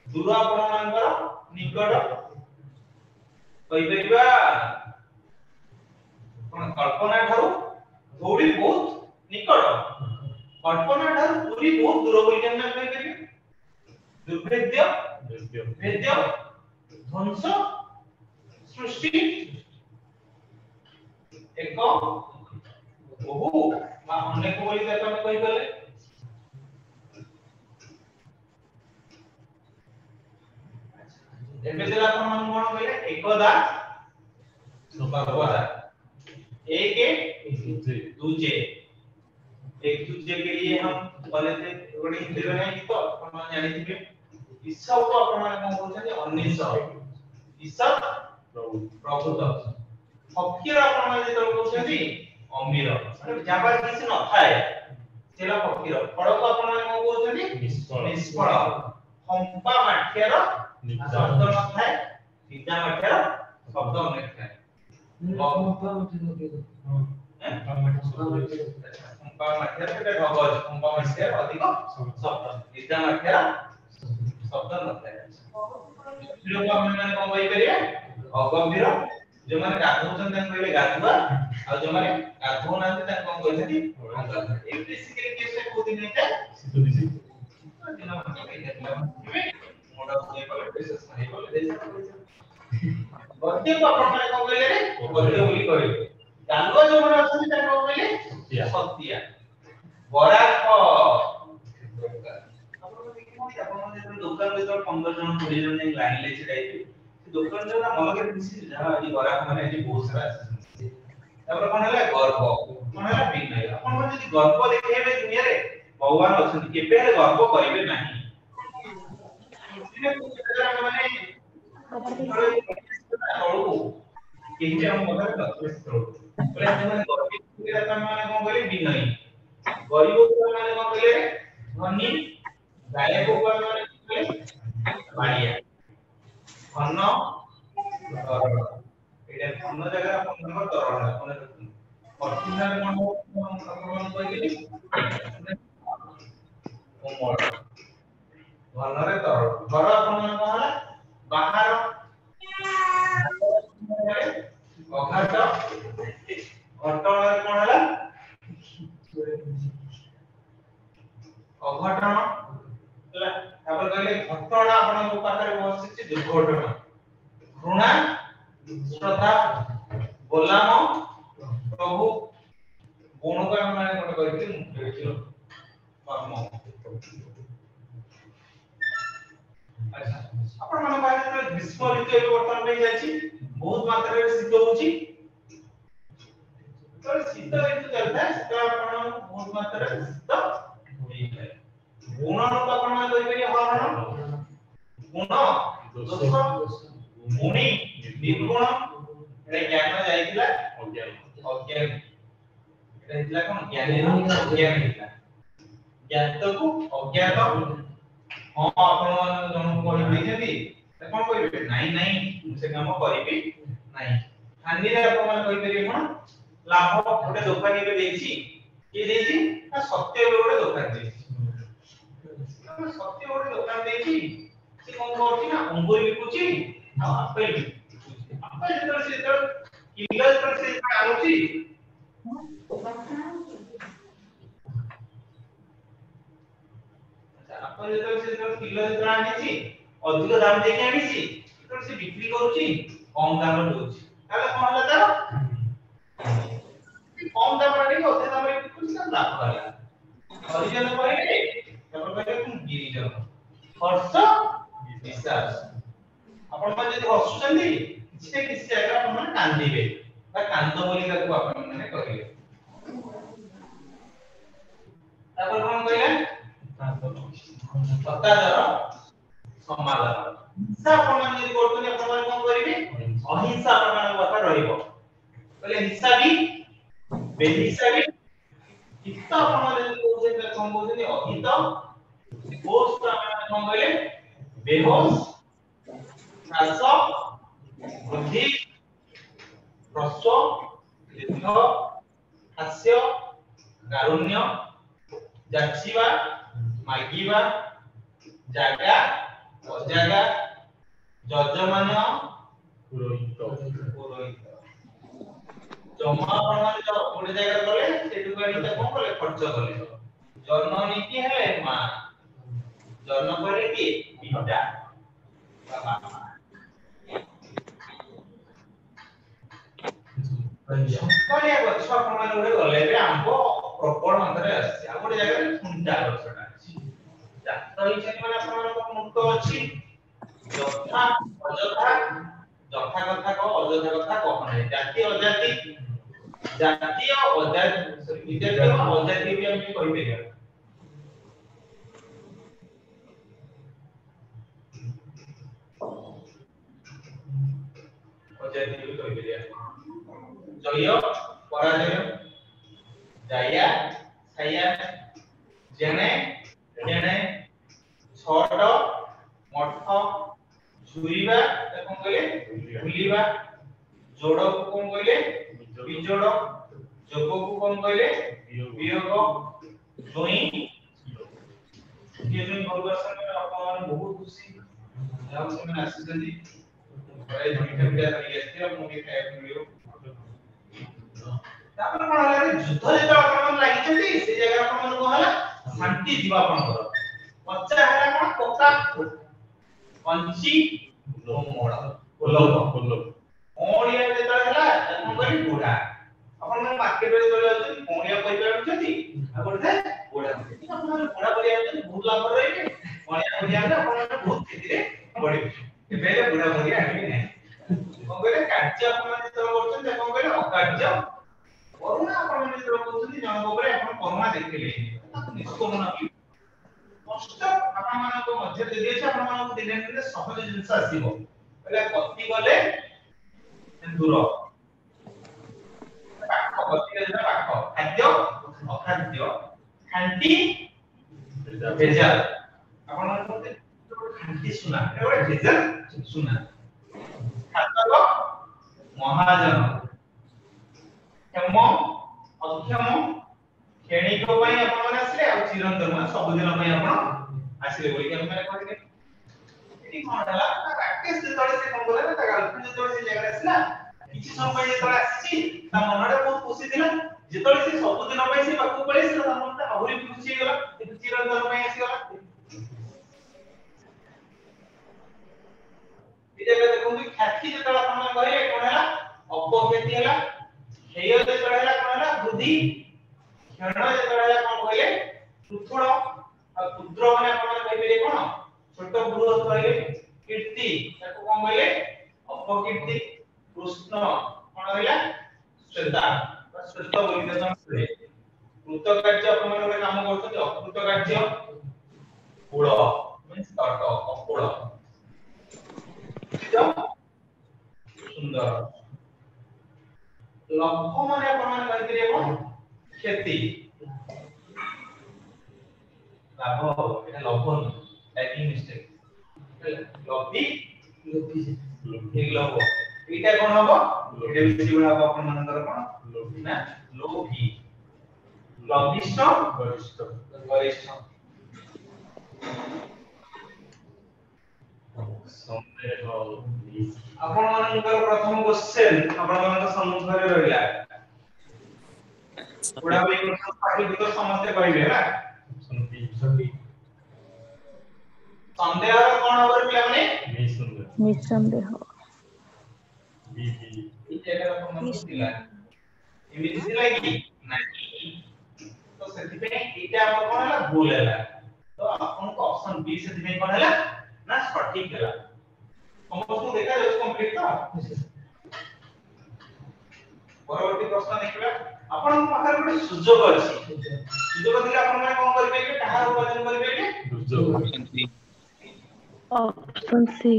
ଦୂର ଆପଣମାନଙ୍କର ନିକଟ କହିପାରିବା କଣ କଳ୍ପନା ଠାରୁ ଦୌଡ଼ି ବହୁତ ନିକଟ କଳ୍ପନା ଠାରୁ ପୁରୀ ବହୁତ ଦୂର ବୋଲି ଆମେ କହିପାରିବା ଦୁର୍ଭେଦ୍ୟ ଭେଦ୍ୟ ଧ୍ୱଂସ ସୃଷ୍ଟି ଏକ ବହୁ ବା ଅନେକ ବୋଲି ତାକୁ ଆମେ କହିପାରିଲେ ଏବେ ଯେला अपन मन कोन कहले एकदा सर्वदा एक दूजे एक दूजे के लिए हम बोले थे थोड़ी हिंदी में नहीं तो अपन जानी थी ईसव को आपण माने कोन बोलछन अनिसव ईसव प्रभुत फकीर आपण माने जेतल बोलछन अमीर माने जाबार किछि न थाए सेला फकीर फळ को आपण माने कोन बोलछन निष्फळ हंपा माठ्यर शब्द न थाए सीधा माठ्यर शब्द न थाए हंपा माठ्यर केते ढगज हंपा माठ्यर अधिक शब्द सीधा माठ्यर शब्द न थाए लोक आपण कोन कहि परिए अगंभीर जो माने गाधौछन तन कहले गाधुआ आ जो माने गाधौ नांती तन कोन कहछथि ए बेसिकली केसे कोदि नैते सितो दिसी दिना माने कहले मोडा से पले प्रोसेस नहीं बोले गद्य को आपण माने कोन कहले रे गद्य बोली कहले गालुआ जो माने अछथि तन कोन कहले सत्या बराक आपण देखि आपण जे दुकान में 15 जन 20 जन एक लाइन ले छिड़ाई दुकान जो ना मन के खुशी जहां आदि बराक माने आदि बहुत सारा तापर कोन हला गर्व कोन हला विनय आपण माने जदि गर्व देखेबे दुनिया रे भगवान अछन केबे हे गर्व करिवे नाही इने कुछ माने तळु केहि हम मदर लक्ष्य बोले माने गर्व माने कोन बोले विनय गरीब को माने कोन बोले धनी गायक को माने बोले बाड़िया धन एटा धन जगह अपन नंबर तरल अपन पर्सनल कोन अपन कहली कोमल धनरे तरल घर अपन कहला बाहर अघाट घटण कोन हला अघटन हला तापर कहले घटना अपन को पाखरे बसिछि दुर्घटना घृणा श्रद्धा गोलाम प्रभु गुण को माने कोन कहथि मुख्य कर्म अच्छा अपन माने बारे ग्रीष्म ऋतु एक वर्तमान में जाछि बहुत मात्रा रे शीत होछि तो शीत ऋतु चलता है तो अपन बहुत मात्रा रे शीत होई है गुण को अपन माने कहि करी हरण गुण दोष गुणी निर्गुण एटा ज्ञान जाइतिला अज्ञान एटा हिला कोन ज्ञानी अज्ञान हिला ज्ञात को अज्ञात हां आपण जन कहि देति त कोन कहिबे नाही नाही से काम करिबी नाही हानि रे आपण कहि परिबे कोन लाभ गोटे दुकानी रे देछि के देछि आ सत्य गोटे दुकान देछि सत्य गोटे दुकान देछि से कोन करछि ना अंगूर बिकुछि आ आपेल आपेल से किलो पर से आनुछि अपन से किलो जरा आनिछि अधिक दाम देके आनिछि तो से बिक्री करूछि कम दाम रे दोछि ताले कोन हला तार कम दाम रे ओते दाम रे बिकुछि ना लाभ वाला हरिजन कहले तब कहले तुम गिरिजन हर्ष विश्वास आपण माने जदि हसुचंदी किछि किछि जगह आपण माने कांदिबे बा कांद बोली ताको आपण माने करिवे तापर कोन कहले सत्तादर समाधान हिंसा आपण माने जदि करतनी आपण माने कोन करिवे अहिंसा आपण माने कथा रहिबो कहले हिंसा भी बेहिंसा भी हित आपण माने जदि कोन कोन बोलनी अहित होश आपण माने कोन कहले बेहोश शासक बुद्धि प्रस्व दीर्घ हास्य कारुण्य जाचिबा मागिबा जागा अजागा जजमान पुरोहित जमा प्रमाण जो गोटे जगह गले सेटु गाडी त कोन कले खर्च कले जन्म नीति हेले मां जन्म करे की पिता बाबा कोने गछ प्रमाण गोटे गले बे आंबो प्रॉपर मंत्रे आसी आ गोटे जगह रे खुंटा गछटा अछि जात हिचे माने आपण मुक्त अछि यथा अजथा যথা কথা কো অযথা কথা কখনো নাই জাতি অজাতি জাতীয় অজাতি বিজাতীয় অজাতি भी हम कहि देगा ପଚାରିଥିଲି ବୋଲି କହିପାରିବା। ଜୟ ପରାଜୟ, ଜାୟା ଛାୟା, ଜେଣେ ଜେଣେ, ଛଟ ମଠ, ଝୁରିବା ତାକୁ କଣ କହିଲେ ଭୁଲିବା, ଯୋଡକୁ କଣ କହିଲେ ବିଜୋଡ, ଯୋଗକୁ କଣ କହିଲେ ବିಯೋଗ, ଜୁଇଁ କିଏ ଜୁଇଁ ଘରକୁ ଆସିଲେ ଆପଣ ବହୁତ ଖୁସି ଯାଉ ସେମାନେ ଆସିଛନ୍ତି ଘରେ ମିଠା ପିଠା ଧରିକି ଆସିଥିଲେ ମୁଁ ଟିକେ ଖାଇବାକୁ ମିଳିବ। ତାପରେ କଣ ହେଲା ଯୁଦ୍ଧ ଯେତେବେଳେ ଆପଣ ଲାଗିଛନ୍ତି ସେ ଜାଗାରେ ଆପଣ କଣ ହେଲା ଶାନ୍ତି ଯିବ ଆପଣଙ୍କର। ପଚା ହେଲା କଣ ପକା ପଞ୍ଚି ମୋଳ କୋଲବ କୋଳିଆ ଯେତେବେଳେ ହେଲା କଣ କହିଲେ ବୁଢା। ଆପଣ ମାନେ ମାର୍କେଟରେ ଯେତେବେଳେ ଯାଉଛନ୍ତି କୋଳିଆ ପରିବା ଆଣୁଛନ୍ତି ଆଉ ଗୋଟେ ବୁଢା ଆପଣ ବୁଢା ପରିବା ଆଣୁଛନ୍ତି ବହୁତ ଲାଭ ରହିବେ, କୋଳିଆ ପରିବା ଆଣିଲେ ଆପଣ ବହୁତ କ୍ଷତିରେ ପଡିବେ। ଏବେ ବୁଢା ପରିବା ଆଣିବେ ନାହିଁ। କଣ କହିଲେ କାର୍ଯ୍ୟ ଆପଣ ଯେତେବେଳେ କରୁଛନ୍ତି କଣ କହିଲେ ଅକାର୍ଯ୍ୟ କରୁଣା ଆପଣ ଯେତେବେଳେ କରୁଛନ୍ତି ଜଣଙ୍କ ଉପରେ ଆପଣ କରୁଣା ଦେଖିଲେ ତାକୁ ନିଷ୍କରୁଣା ବୋଲି କଷ୍ଟ ଆପଣମାନଙ୍କ ମଧ୍ୟରେ ଯଦି ଅଛି ଆପଣମାନଙ୍କୁ ଦିନେ ଦିନେ ସହଜ ଜିନିଷ ଆସିବ। କହିଲେ ଗତି ଗଲେ ଦୂର ପାଖ ଗତି ଗଲେ ପାଖ, ଖାଦ୍ୟ ଅଖାଦ୍ୟ, ଖାଣ୍ଟି ଭେଜାଲ। ଆପଣଙ୍କ ମତେ ଖାଣ୍ଟି ସୁନା এটা ଗୋଟେ ଭେଜାଲ ସୁନା, ଖାତକ ମହାଜନ, କ୍ଷମ ଅକ୍ଷମ, କ୍ଷଣିକ ପାଇଁ ଆପଣ ମାନେ ଆସିଲେ ଆଉ ଚିରନ୍ତନ ମାନେ ସବୁଦିନ ପାଇଁ ଆପଣ ଆସିଲେ ବୋଲି ଆମେ ମାନେ କହିଲେ। ଏଠି କଣ ହେଲା ରାକେଶ ଯେତେବେଳେ ସେ କଣ କଲା ତା ଗାର୍ଲଫ୍ରେଣ୍ଡ ଯେତେବେଳେ ସେ ଜାଗାରେ ଆସିଲା କିଛି ସମୟ ପାଇଁ ଯେତେବେଳେ ଆସିଛି ତା ମନଟା ବହୁତ ଖୁସି ଥିଲା। ଯେତେବେଳେ ସେ ସବୁଦିନ ପାଇଁ ସେ ପାଖକୁ ପଳେଇ ଆସିଲା ତା ମନଟା ଆହୁରି ଖୁସି ହେଇଗଲା ଚିରନ୍ତନ ପାଇଁ ଆସିଗଲା। ଏଇଟା ଦେଖନ୍ତୁ ଖ୍ୟାତି ଯେତେବେଳେ ଆପଣ କହିଲେ କଣ ହେଲା ଅପଖ୍ୟାତି ହେଲା, ହେୟ ଯେତେବେଳେ ହେଲା କଣ ହେଲା ବୃଦ୍ଧି, କ୍ଷଣ ଯେତେବେଳେ ହେଲା କଣ କହିଲେ ତୁଥୁଳ, ଆଉ କ୍ଷୁଦ୍ର ମାନେ ଆପଣ କହିପାରିବେ କଣ ଛୋଟ ବୃହତ କହିଲେ, କୀର୍ତ୍ତି ତାକୁ କଣ କହିଲେ ଅପକୀର୍ତ୍ତି, କୃଷ୍ଣ କଣ କହିଲା ଶ୍ଵେତା ବା ଶ୍ଵେତ ବୋଲି ତାକୁ କହିଲେ। କୃତ କାର୍ଯ୍ୟ ଆପଣ ମାନେ ଗୋଟେ କାମ କରୁଛନ୍ତି ଅକୃତ କାର୍ଯ୍ୟ, କୂଳ means ତଟ ଅକୂଳ, ସୁନ୍ଦର, ଲଭ ମାନେ ଆପଣ ମାନେ କହିପାରିବେ କଣ କ୍ଷତି, ଲାଭ এটা লভ নয় টাইপিং মিস্টেক লভি এই লভ এইটা কোন হবে এটা বেশি গুণ হবে আপন মানଙ୍କର কোন লোভী না লোভী, লভিষ্ঠ গরিষ্ঠ গরিষ্ঠ, ସନ୍ଦେହ ଆପଣ ମାନଙ୍କର ପ୍ରଥମ କ୍ୱେଶ୍ଚନ ଆପଣ ମାନଙ୍କ ସମ୍ମୁଖରେ ରହିଲା ପୁରା ବି ପାଠ୍ୟପୁସ୍ତକ ସମସ୍ତେ କହିବେ ହେଲା ସନ୍ଦେହର କଣ ହବ ପିଲାମାନେ ନିଃସନ୍ଦେହ এই জায়গার সম্বন্ধ ଥିଲା ଏମିତି ଥିଲା କି ନାହିଁ ତ ସେଥିପାଇଁ ଏଇଟା ଆମର କଣ ହେଲା ଭୁଲ ହେଲା। ତ ଆପଣଙ୍କ ଅପସନ ବି ସେଥିପାଇଁ କଣ ହେଲା ନା ସଠିକ ହେଲା। ସମସ୍ତଙ୍କୁ ଦେଖାଯାଉଛି କମ୍ପ୍ଲିଟ ତ ପରବର୍ତ୍ତୀ ପ୍ରଶ୍ନ ଦେଖିବା। ଆପଣଙ୍କ ପାଖରେ ଗୋଟେ ସୁଯୋଗ ଅଛି, ସୁଯୋଗ ଥିଲେ ଆପଣ ମାନେ କଣ କରିପାରିବେ କାହାର ଉପାର୍ଜନ କରିପାରିବେ ଅପସନ ସି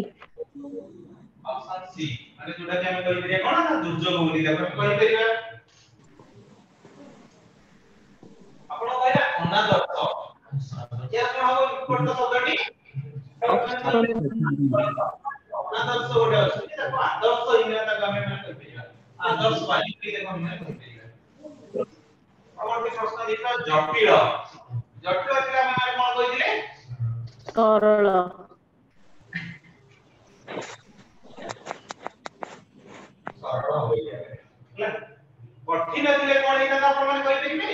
ଅପସନ ସି ମାନେ ଯୋଉଟା କି ଆମେ କହିପାରିବା କଣ ନା ଦୁର୍ଯୋଗ ବୋଲି ତାକୁ ଆମେ କହିପାରିବା। ଆପଣ କହିଲେ ଅନାଦର୍ଶ ଏହା କଣ ହବ ବିପରୀତ ଶବ୍ଦଟି ଅନାଦର୍ଶ ଗୋଟେ ଅଛି ତାକୁ ଆଦର୍ଶହୀନ ତାକୁ ଆମେ ମାନେ କହିପାରିବା ଆଦର୍ଶବାଦୀ ତାକୁ ଆମେ କହିପାରିବା। ପରବର୍ତ୍ତୀ ପ୍ରଶ୍ନ ଦେଖିବା ଜଟିଳ। ଜଟିଳ ଥିଲା ଆମେ କଣ କହିଥିଲେ ସରଳ ସରଳ ହୋଇଯାଏ ହେଲା। କଠିନ ଥିଲେ କଣ ହେଇଥାନ୍ତା ଆପଣ ମାନେ କହିପାରିବେ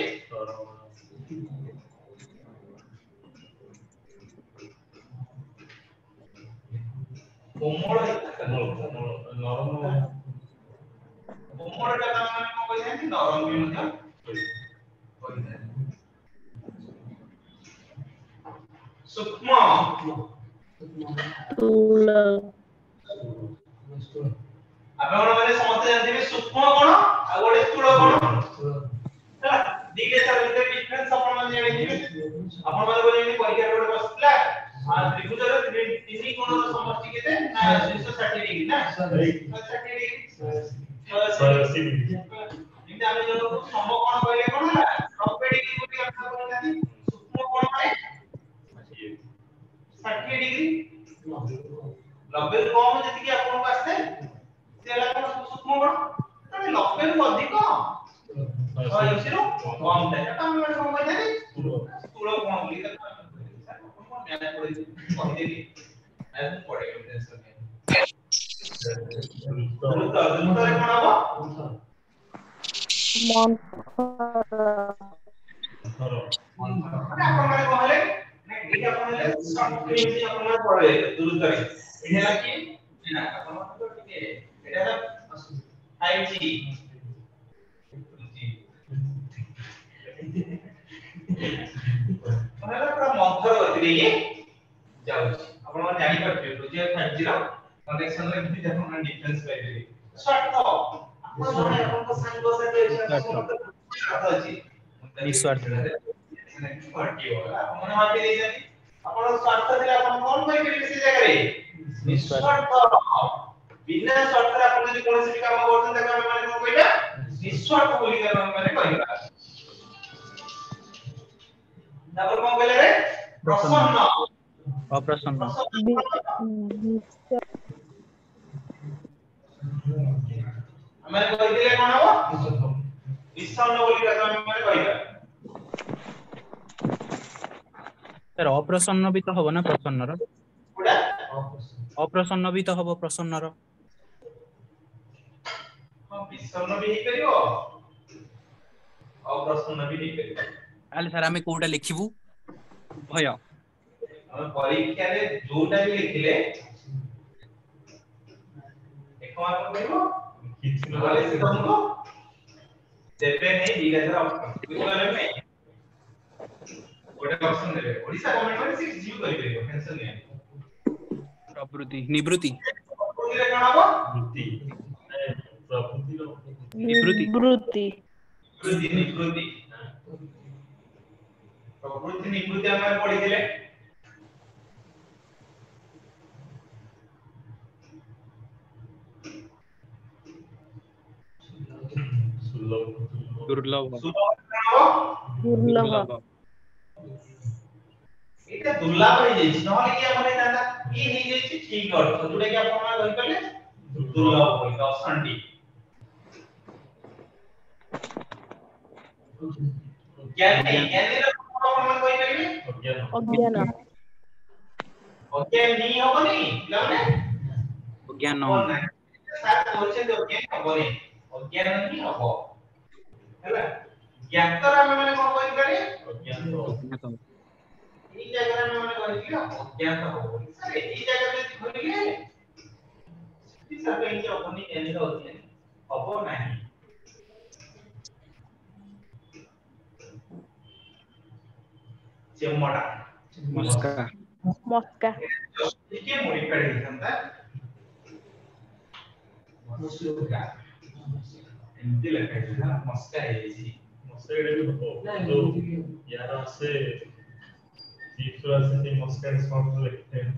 କୋମଳ ହେଇଥାନ୍ତା ନରମ କୋମଳଟା ମାନେ କଣ କହିଥାନ୍ତି ନରମ ବି ମଧ୍ୟ କହିଥାନ୍ତି। ସୂକ୍ଷ୍ମ ସ୍ଥୂଳ ଆପଣ ମାନେ ସମସ୍ତେ ଜାଣିଥିବେ ସୂକ୍ଷ୍ମ କଣ ଆଉ ଗୋଟେ ସ୍ଥୂଳ କଣ ହେଲା। ଦିଟା ତାର ଭିତରେ ଡିଫରେନ୍ସ ଆପଣ ମାନେ ଜାଣିଥିବେ। ଆପଣ ମାନେ ଯେମିତି ପରୀକ୍ଷା ଗୋଟେ ବସିଥିଲା ତ୍ରିଭୁଜର ତିନି କୋଣର ସମଷ୍ଟି କେତେ ନା 360 60 डिग्री ना 60 डिग्री 180 डिग्री इंदा हम जो सम कोण कहले कोण होला 90 डिग्री को अर्थ करनाती सूक्ष्म कोण माने 60 डिग्री 90 कम जति कि आपन पासे सेला कोण सूक्ष्म कोण तने 90 रु अधिक 180 रु कम थे त हम माने समझ जानी स्थूल कोण बोली त कोण मैंने पढ़ी कहि देली मैं पढ़े टेंशन नहीं तो कोण हबो ଆପଣ ମାନେ କହିଲେ ନା ଏଇଟା ଆପଣ ହେଲେ ସବସ୍କ୍ରିପ୍ଟ ଆପଣ ପଢେ ଦୁରୁତରେ ଏଇଟା ହେଲା କି ନା ଆପଣ ତ ଟିକେ ଏଇଟା ହେଲା 5G ମାନେ ପୁରା ମନ୍ଥର ଗତିରେ ଇଏ ଯାଉଛି ଆପଣ ମାନେ ଜାଣି ପାରୁଥିବେ ବୁଝିବା 5G ର କନେକ୍ସନ ରେ କେମିତି ଆପଣ ଡିଫରେନ୍ସ ପାଇବେ ସ୍ୱାର୍ଥ ଆପଣ ଜଣେ ଆପଣଙ୍କ ସାଙ୍ଗ ସାଥି ଅଛି ନିସ୍ୱାର୍ଥ ଆପଣ ଭାବି ଦେଇଛନ୍ତି ଆପଣ ସ୍ୱାର୍ଥ ଥିଲେ ଆପଣ କଣ କହିପାରିବେ ସେ ଜାଗାରେ ନିସ୍ୱାର୍ଥ ବିନା ସ୍ୱାର୍ଥରେ ଆପଣ ଯଦି କୌଣସି ବି କାମ କରୁଛନ୍ତି ତାକୁ ଆମେ ମାନେ କଣ କହିବା ନିସ୍ୱାର୍ଥ ବୋଲି ଆମେ ମାନେ କହିବା ତାପରେ କଣ କହିଲେ ରେ ପ୍ରସନ୍ନ ଅପ୍ରସନ୍ନ ଆମେ କହିଥିଲେ କଣ ହବ ବିଷନ୍ନ ବୋଲି ଆମେ ମାନେ କହିବା सर अप्रसन्न भी तो हबो ना प्रसन्नर कोडा अप्रसन्न भी तो हबो प्रसन्नर हां विषन्न भी हे करियो अप्रसन्न भी हे करियो आले सर हमें कोडा लिखिबू भय हम परीक्षा रे जोटा भी लिखिले एक मार्क देबो किछि नले से हमको देबे नहीं दिगा जरा कुछ वाले नहीं गोटे ऑप्शन देबे ओडिसा गवर्नमेंट रे 6 जीव करि देबो टेंशन नहीं प्रवृत्ति निवृत्ति प्रवृत्ति रे कोन हबो वृत्ति प्रवृत्ति रो निवृत्ति निवृत्ति निवृत्ति प्रवृत्ति निवृत्ति हम पढ़िथिले दुर्लभ दुर्लभ एटा दुर्लभ हे जैछि नहले कि हमने दादा ई हे जैछि ठीक अर्थ जोटा कि आपण कहि कले दुर्लभ होई ऑप्शन डी ज्ञान रो आपण कहि कले अज्ञान अज्ञान नहीं होबनी लाने ज्ञान सात होचे तो अज्ञान होबनी अज्ञान नहीं होबो हैला ज्ञातर हम माने कोन कहि कले अज्ञान ई जगह में मैंने कहि अज्ञान होबो सर ई जगह में कहिले ई सब कहीं के अपनी ज्ञान रो अज्ञान होबो नहीं चेमड़ा मस्का मक्का ये मॉडिफाइड ହେଇଥାନ୍ତା मस्का ଏମିତି ଲେଖା ହେଇଥିଲା ମସ୍କା ହେଇଯାଇଛି मस्का एडे भी हो जो यार से चिप्स वाले से मस्का रिस्पांस लिखते हैं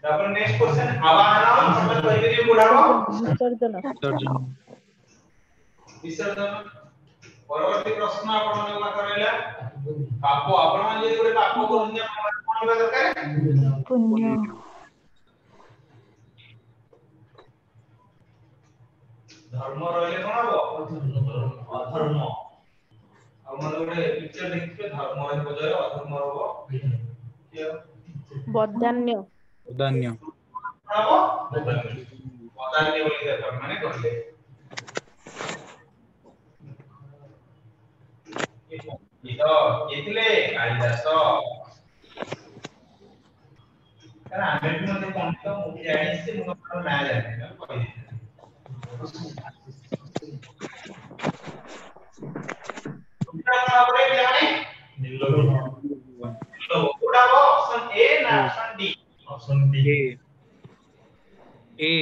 तापर नेक्स्ट क्वेश्चन आवाहन समझ कहिबे बुढाबो विसर्जन विसर्जन परवर्ती प्रश्न आपण माने करैला पाप आपण माने जे गोटे पाप करउनी आपण कोन होबा दरकार पुण्य धर्म रहले कोन हबो अधर्म आपण माने गोटे पिक्चर देखिबे धर्म रे बजाय अधर्म हबो बदान्य उदान्य हबो बदान्य बोली दरकार माने कहले इतो इतले कालिदास कारण आमे भी मते पंडित मु जानि से मु ना जाने ना कहि तुमरा आपरे जाने नीलो तो उड़ाबो ऑप्शन ए ना ऑप्शन डी ए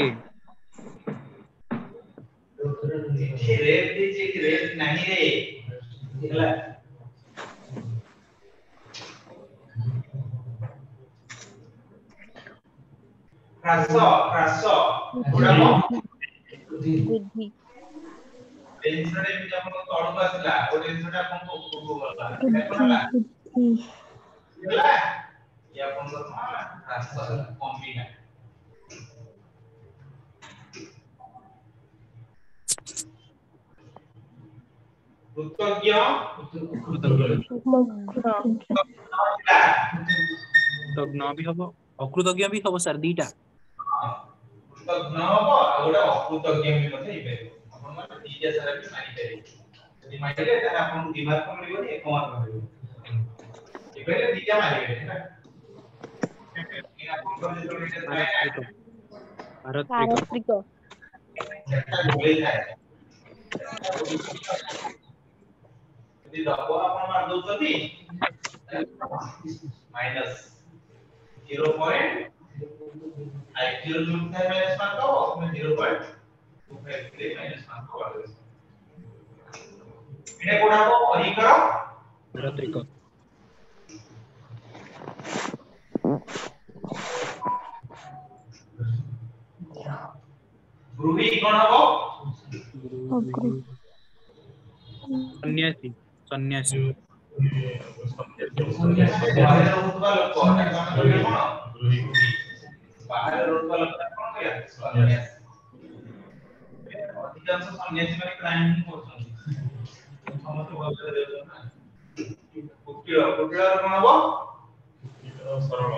रे दीजिए कि रे नहीं रे ହେଲା ହ୍ରାସ ଗୁଡାକ ବୃଦ୍ଧି ଜିନିଷଟା ଏମିତି ଆମର ତଳକୁ ଆସିଲା ଗୋଟେ ଜିନିଷଟା ଆପଣଙ୍କ ଉପରକୁ ଗଲା ବୃଦ୍ଧି ଦେଖୁନ ହେଲା ବୃଦ୍ଧି ହେଲା ଇଏ ଆପଣଙ୍କର ହ୍ରାସ ହେଲା କମିଲା କୃତଜ୍ଞ କୃତଜ୍ଞ ବି ହବ ଅକୃତଜ୍ଞ ବି ହବ ସାର୍ ଦିଟା କୃତଜ୍ଞ ହବ ଆଉ ଗୋଟେ ଅକୃତଜ୍ଞ ବି ମଧ୍ୟ ହେଇପାରିବ ଆପଣ ମାନେ ଦିଟା ସାରା ବି ମାରିପାରିବେ ଯଦି ମାରିଲେ ତାହେଲେ ଆପଣଙ୍କୁ 2 ମାର୍କ ମିଳିବନି 1 ମାର୍କ ମିଳିବ ଏବେଲେ ଦିଟା ମାରିବେ ହେଲା ଆପଣଙ୍କର ଯେତେବେଳେ ଏଇଟା ଥାଏ ପାରତ୍ରିକ ସେଟା ଭୁଲେଇ ଥାଏ ଯଦି ଦବ ଆପଣ ମାରି ଦଉଛନ୍ତି ମାଇନସ୍ 0.50 जो है माइनस मार्क हो उसमें 0.253 माइनस मार्क हो इने कोडा को अही करो ପାରତ୍ରିକ ब्रुवी कोन हबो ସନ୍ନ୍ୟାସୀ ସନ୍ନ୍ୟାସୀ बाहर रोतबा लोक ना काम करे कोन बाहर रोतबा लोक कोन कया सन्यासी अधिकांश सन्यासी माने क्राइम ही करछन समस्त बदले देउछन ना कुटिल कोन हबो सरल ସରଳ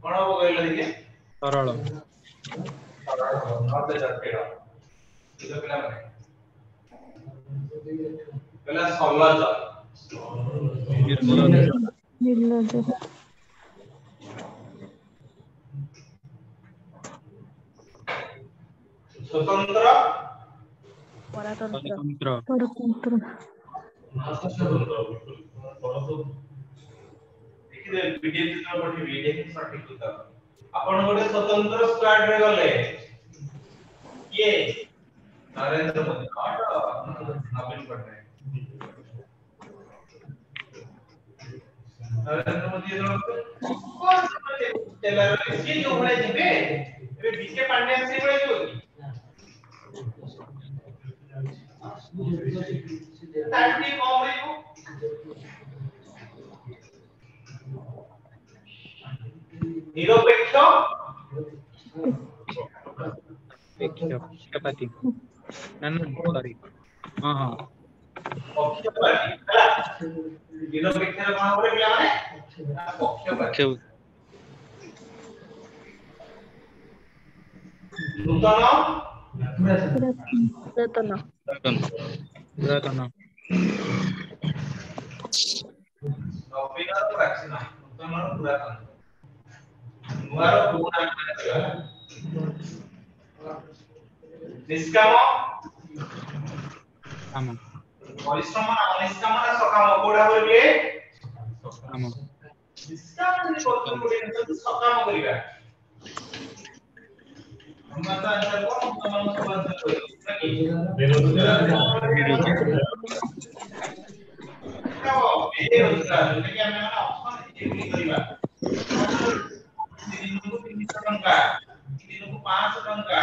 कोन हबो कहले देखिए ସରଳ नॉट जटिल ಇದು पिला पहला सल्लाज ନିର୍ଲଜ स्वतंत्र ପରତନ୍ତ୍ର ସ୍ୱତନ୍ତ୍ର देखिए पीडीएफ चित्र पठी वीडियो की सटीक उत्तर आपण गोटे स्वतंत्र स्क्वाड रे गले ये नरेंद्र मोदी नॉट नवीन पटनायक नरेंद्र मोदी कौन चला ये जो बड़े जिबे ए बीके पांडे से बड़े जो ताकि कौन रे जो निरपेक्ष पक्षपाती ना सॉरी हाँ हाँ पक्षपाती ହେଲା ନିରପେକ୍ଷର କଣ ହବ ପିଲାମାନେ ପକ୍ଷପାତୀ ନୂତନ ପୁରାତନ ପୁରାତନ ନବୀନର ପ୍ରାଚୀନ ନୂତନର ପୁରାତନ ନୂଆର ପୁରୁଣା ମାନେ କହିବା ନିଷ୍କାମ କାମ ପରିଶ୍ରମ ନା ଅନିଷ୍କାମ ନା ସକାମ କୋଉଟା କରିବେ କାମ ନିଷ୍କାମ ଯଦି କରୁଛୁ ଗୋଟେ ଜିନିଷ ସକାମ କରିବା ଆମର ତ ଆନ୍ସର କଣ ତମର ସବୁ ଆନ୍ସର କରିବ ବେରୋଜଗାର ଯଦି ଆମେ ମାନେ ଅପସନ ଏଭଳି କରିବା ଦିନକୁ 300 ଟଙ୍କା ଦିନକୁ 500 ଟଙ୍କା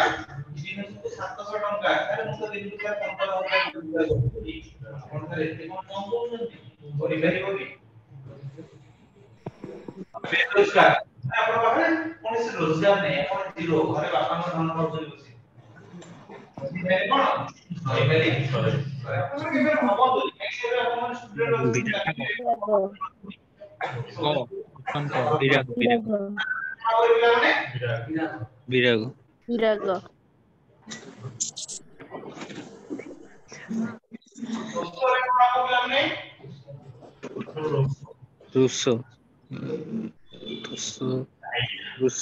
ଦିନକୁ 700 ଟଙ୍କା ତାହେଲେ ମୁଁ ତ ଦିନକୁ 15,000 କରୁଛି ଆପଣ ତାହେଲେ ଏତେ କଣ କମ କରୁଛନ୍ତି କରିପାରିବ କି ବେରୋଜଗାର ଆପଣ ପାଖରେ କୌଣସି ରୋଜଗାର ନାହିଁ ଆପଣ ଜିରୋ ଘରେ ବାପାଙ୍କ ଧନ ପାଉଛନ୍ତି ବସି ବୁଝିପାରିଲେ କଣ କହିପାରିଲେ ଆପଣ କେବେ ଭାବନ୍ତୁ ଏକ୍ସରେ ଆପଣ ଷ୍ଟୁଡେଣ୍ଟ ବିରାଗ ବିରାଗ ରୁଷ ରୁଷ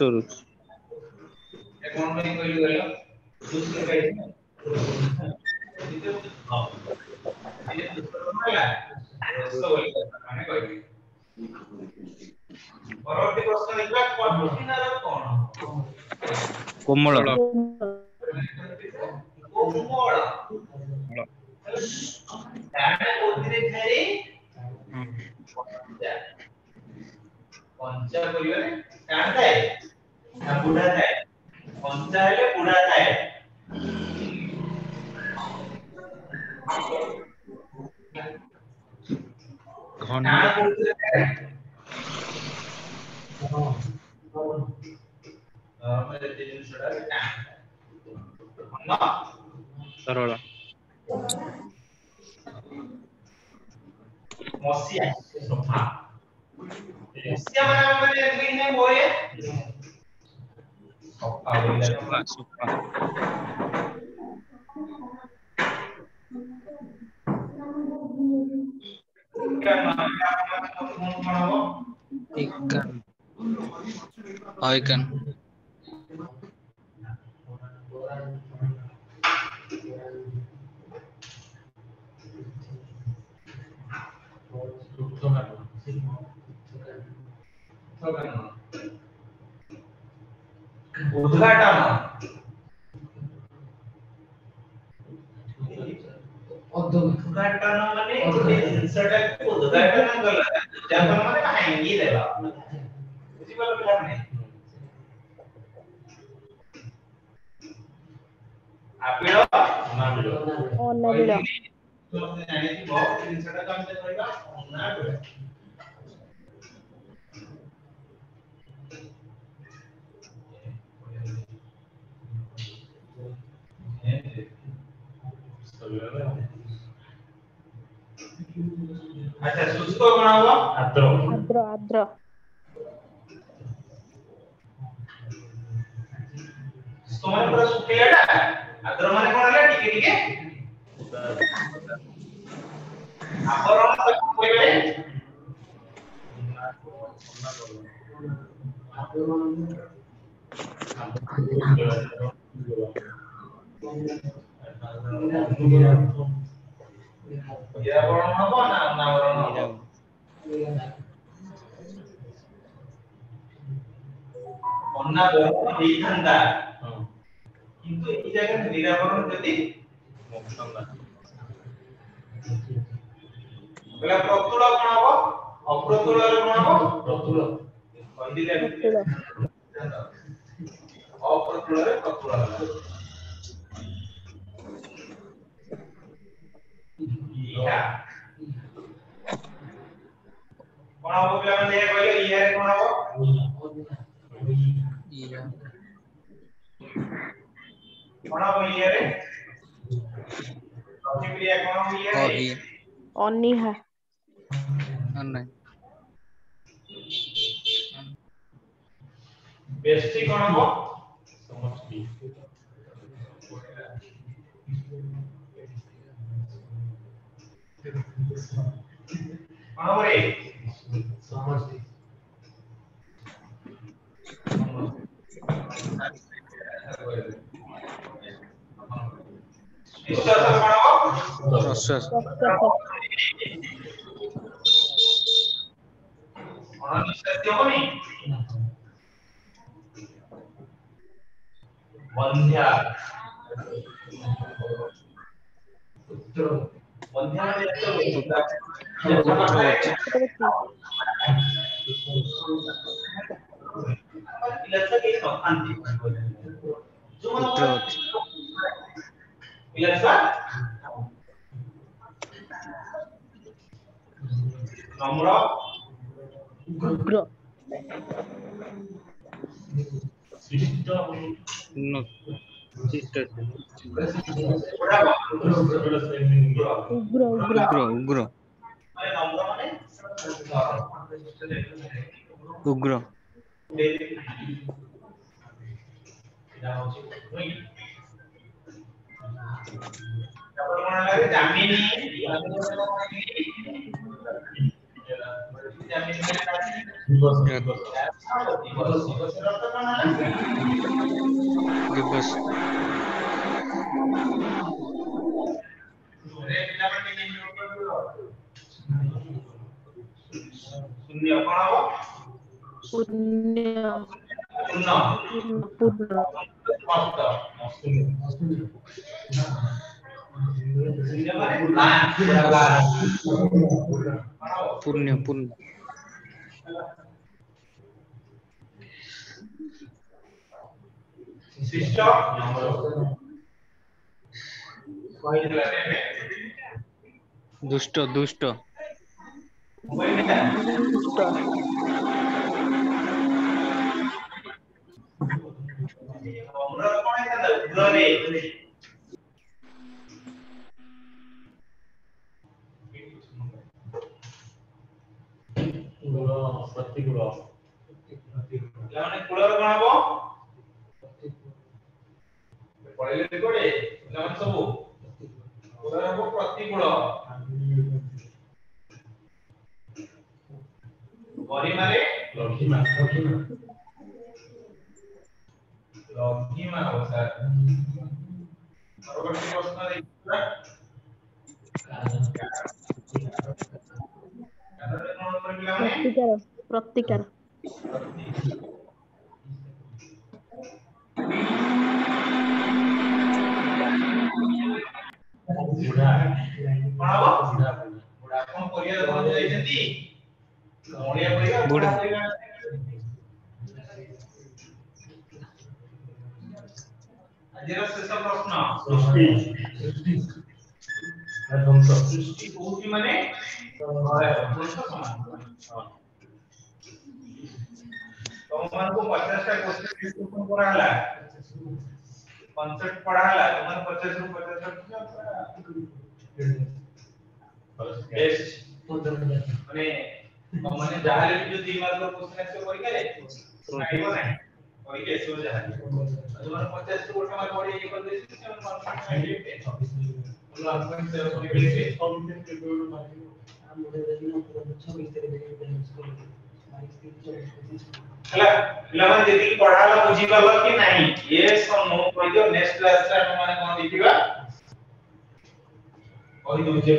कौन में कोई गया दूसरे का हां ये दूसरा वाला रस्तो माने कहबी परवर्ती प्रश्न देखबा कठिनर कोन कोमल कोमल जाने कोथिरे खाई पंचा बोलिबे कान थाए ना बुढ़ा थाए पंचा हेले बुढ़ा थाए घन कान बोलते मेरे तीन सड़ा कान सरल मसिया सफा मसिया माने ग्रीन है वो है सफा बोलिला सुखा सुखा इकन आइकन उद्घाटन उद्घाटन माने जिनसटा को उद्घाटन गला उद्घाटन माने भांगी देला बुझी पालो पिला माने आपिलो नाबिलो ଅନାବିଳ तो जाने की बहुत जिनसटा काम से करेगा नाबिलो अच्छा शुष्क कौन हुआ आद्र ଆଦ୍ର ଆଦ୍ର शुष्क माने पूरा सुखिलाटा आद्र माने कौन हला टिके टिके आवरण तो कहबे निरावरण हबो ना अनावरण हबो अनावरण हेइथांदा किंतु ए जगह निरावरण जदी बोला प्रतुल कोन हबो अप्रतुल रे कोन हबो प्रतुल कहिदिले अप्रतुल रे प्रतुल इहा कोन हबो पिला माने कहले इहा रे कोन हबो इरा कोन हबो इहा रे प्रतिक्रिया कोन हबो इहा रे अहि ଅନିହା नहीं बेस्टी कोन हबो समष्टि कोन हबो रे समष्टि निश्चय कोन हबो प्रशस्त निश्चय हबोनी बंध्या पुत्र बंध्या माने पिलाचा के शांति पुत्रवती पिलाचा नम्र ଉଗ୍ର शिष्ट चित्त ଉଗ୍ର ଉଗ୍ର उग्र उग्र माने नम्र माने उग्र जामिनी दिवस शून्य कोन हबो ପୁଣ୍ୟ पूर्ण ପୂର୍ଣ୍ଣ पुण्य पुण्य शिष्ट କହିଥିଲା ନେବେ ଦୁଷ୍ଟ ଦୁଷ୍ଟ କହିଥିଲା ଦୁଷ୍ଟ ଅନୁରୋଧ କଣ ହେଇଥାନ୍ତା ଉଗ୍ରରେ ପ୍ରତିକୂଳ ପିଲାମାନେ କୂଳର କଣ ହବ ପଢିଲେ କୋଡେ ପିଲାମାନେ ସବୁ କୂଳର ହବ ପ୍ରତିକୂଳ ଗରିମାରେ ଲଘିମା ଲଘିମା ହବ ସାର୍ ପରବର୍ତ୍ତୀ ପ୍ରଶ୍ନ ଦେଖିବା କାନରେ କଣ করে ପିଲାମାନେ ପ୍ରତିକାର ବୁଢା କଣ ହବ ବୁଢା କଣ ପରିବା ଦୋକାନ ଯାଇଛନ୍ତି ମଣିଆ ପରିବା ବୁଢା ପରିବା ଆଜିର ଶେଷ ପ୍ରଶ୍ନ ସୃଷ୍ଟି ଧ୍ୱଂସ ସୃଷ୍ଟି କୋଉଠି ମାନେ ଧ୍ୱଂସ ସମାନ ତମମାନଙ୍କୁ 50 ଟା क्वेश्चन डिस्कशन करा हला कॉन्सेप्ट पढ़ा हला तुमन 50 रु 50 टेस्ट माने तमने जाहले जो 3 मार्क रो क्वेश्चन आछो परीक्षा रे आइबो नै परीक्षा एसो जाहले तुमन 50 रु गोटे मार्क पढ़ी ये कर देछि से मार्क आइबे तुम आत्मन से परीक्षा से हला पिलामान जदी पढ़ाला बुझी पालो कि नहीं यस और नो कहि दियो नेक्स्ट क्लास रे हम माने कोन देखिबा कहि दो जे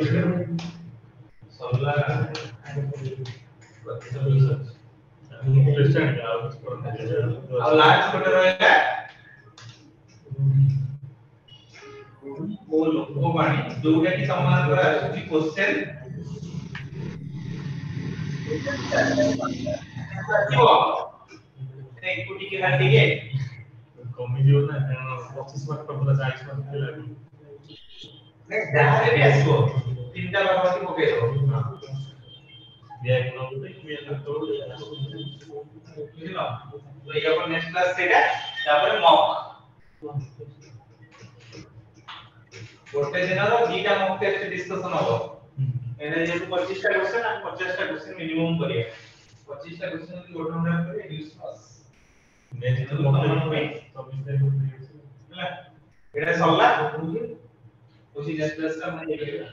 सबला और लास्ट कोटे रहला बोलो को बाणी जोटा कि समान कर आछि क्वेश्चन एक कोटी के घंटे के कमियो ना 25 मार्क पर 40 मार्क के लागू ने जाहले भी आसो तीनटा बाबती पके दो दिया एक नंबर पे ये तो बुझिलो तो ये अपन नेक्स्ट क्लास सेटा तापर मॉक गोटे दिन रो दीटा मॉक टेस्ट डिस्कशन हो एने जे 25 टा क्वेश्चन आ 50 टा क्वेश्चन मिनिमम करिए 25 टा क्वेश्चन की गोटे हमरा करे यूज पास नेक्स्ट तो मॉडल पे 24 दिन ହେଲା ଏଟା ସल्ला उसी नेक्स्ट क्लास का मैं ये करेगा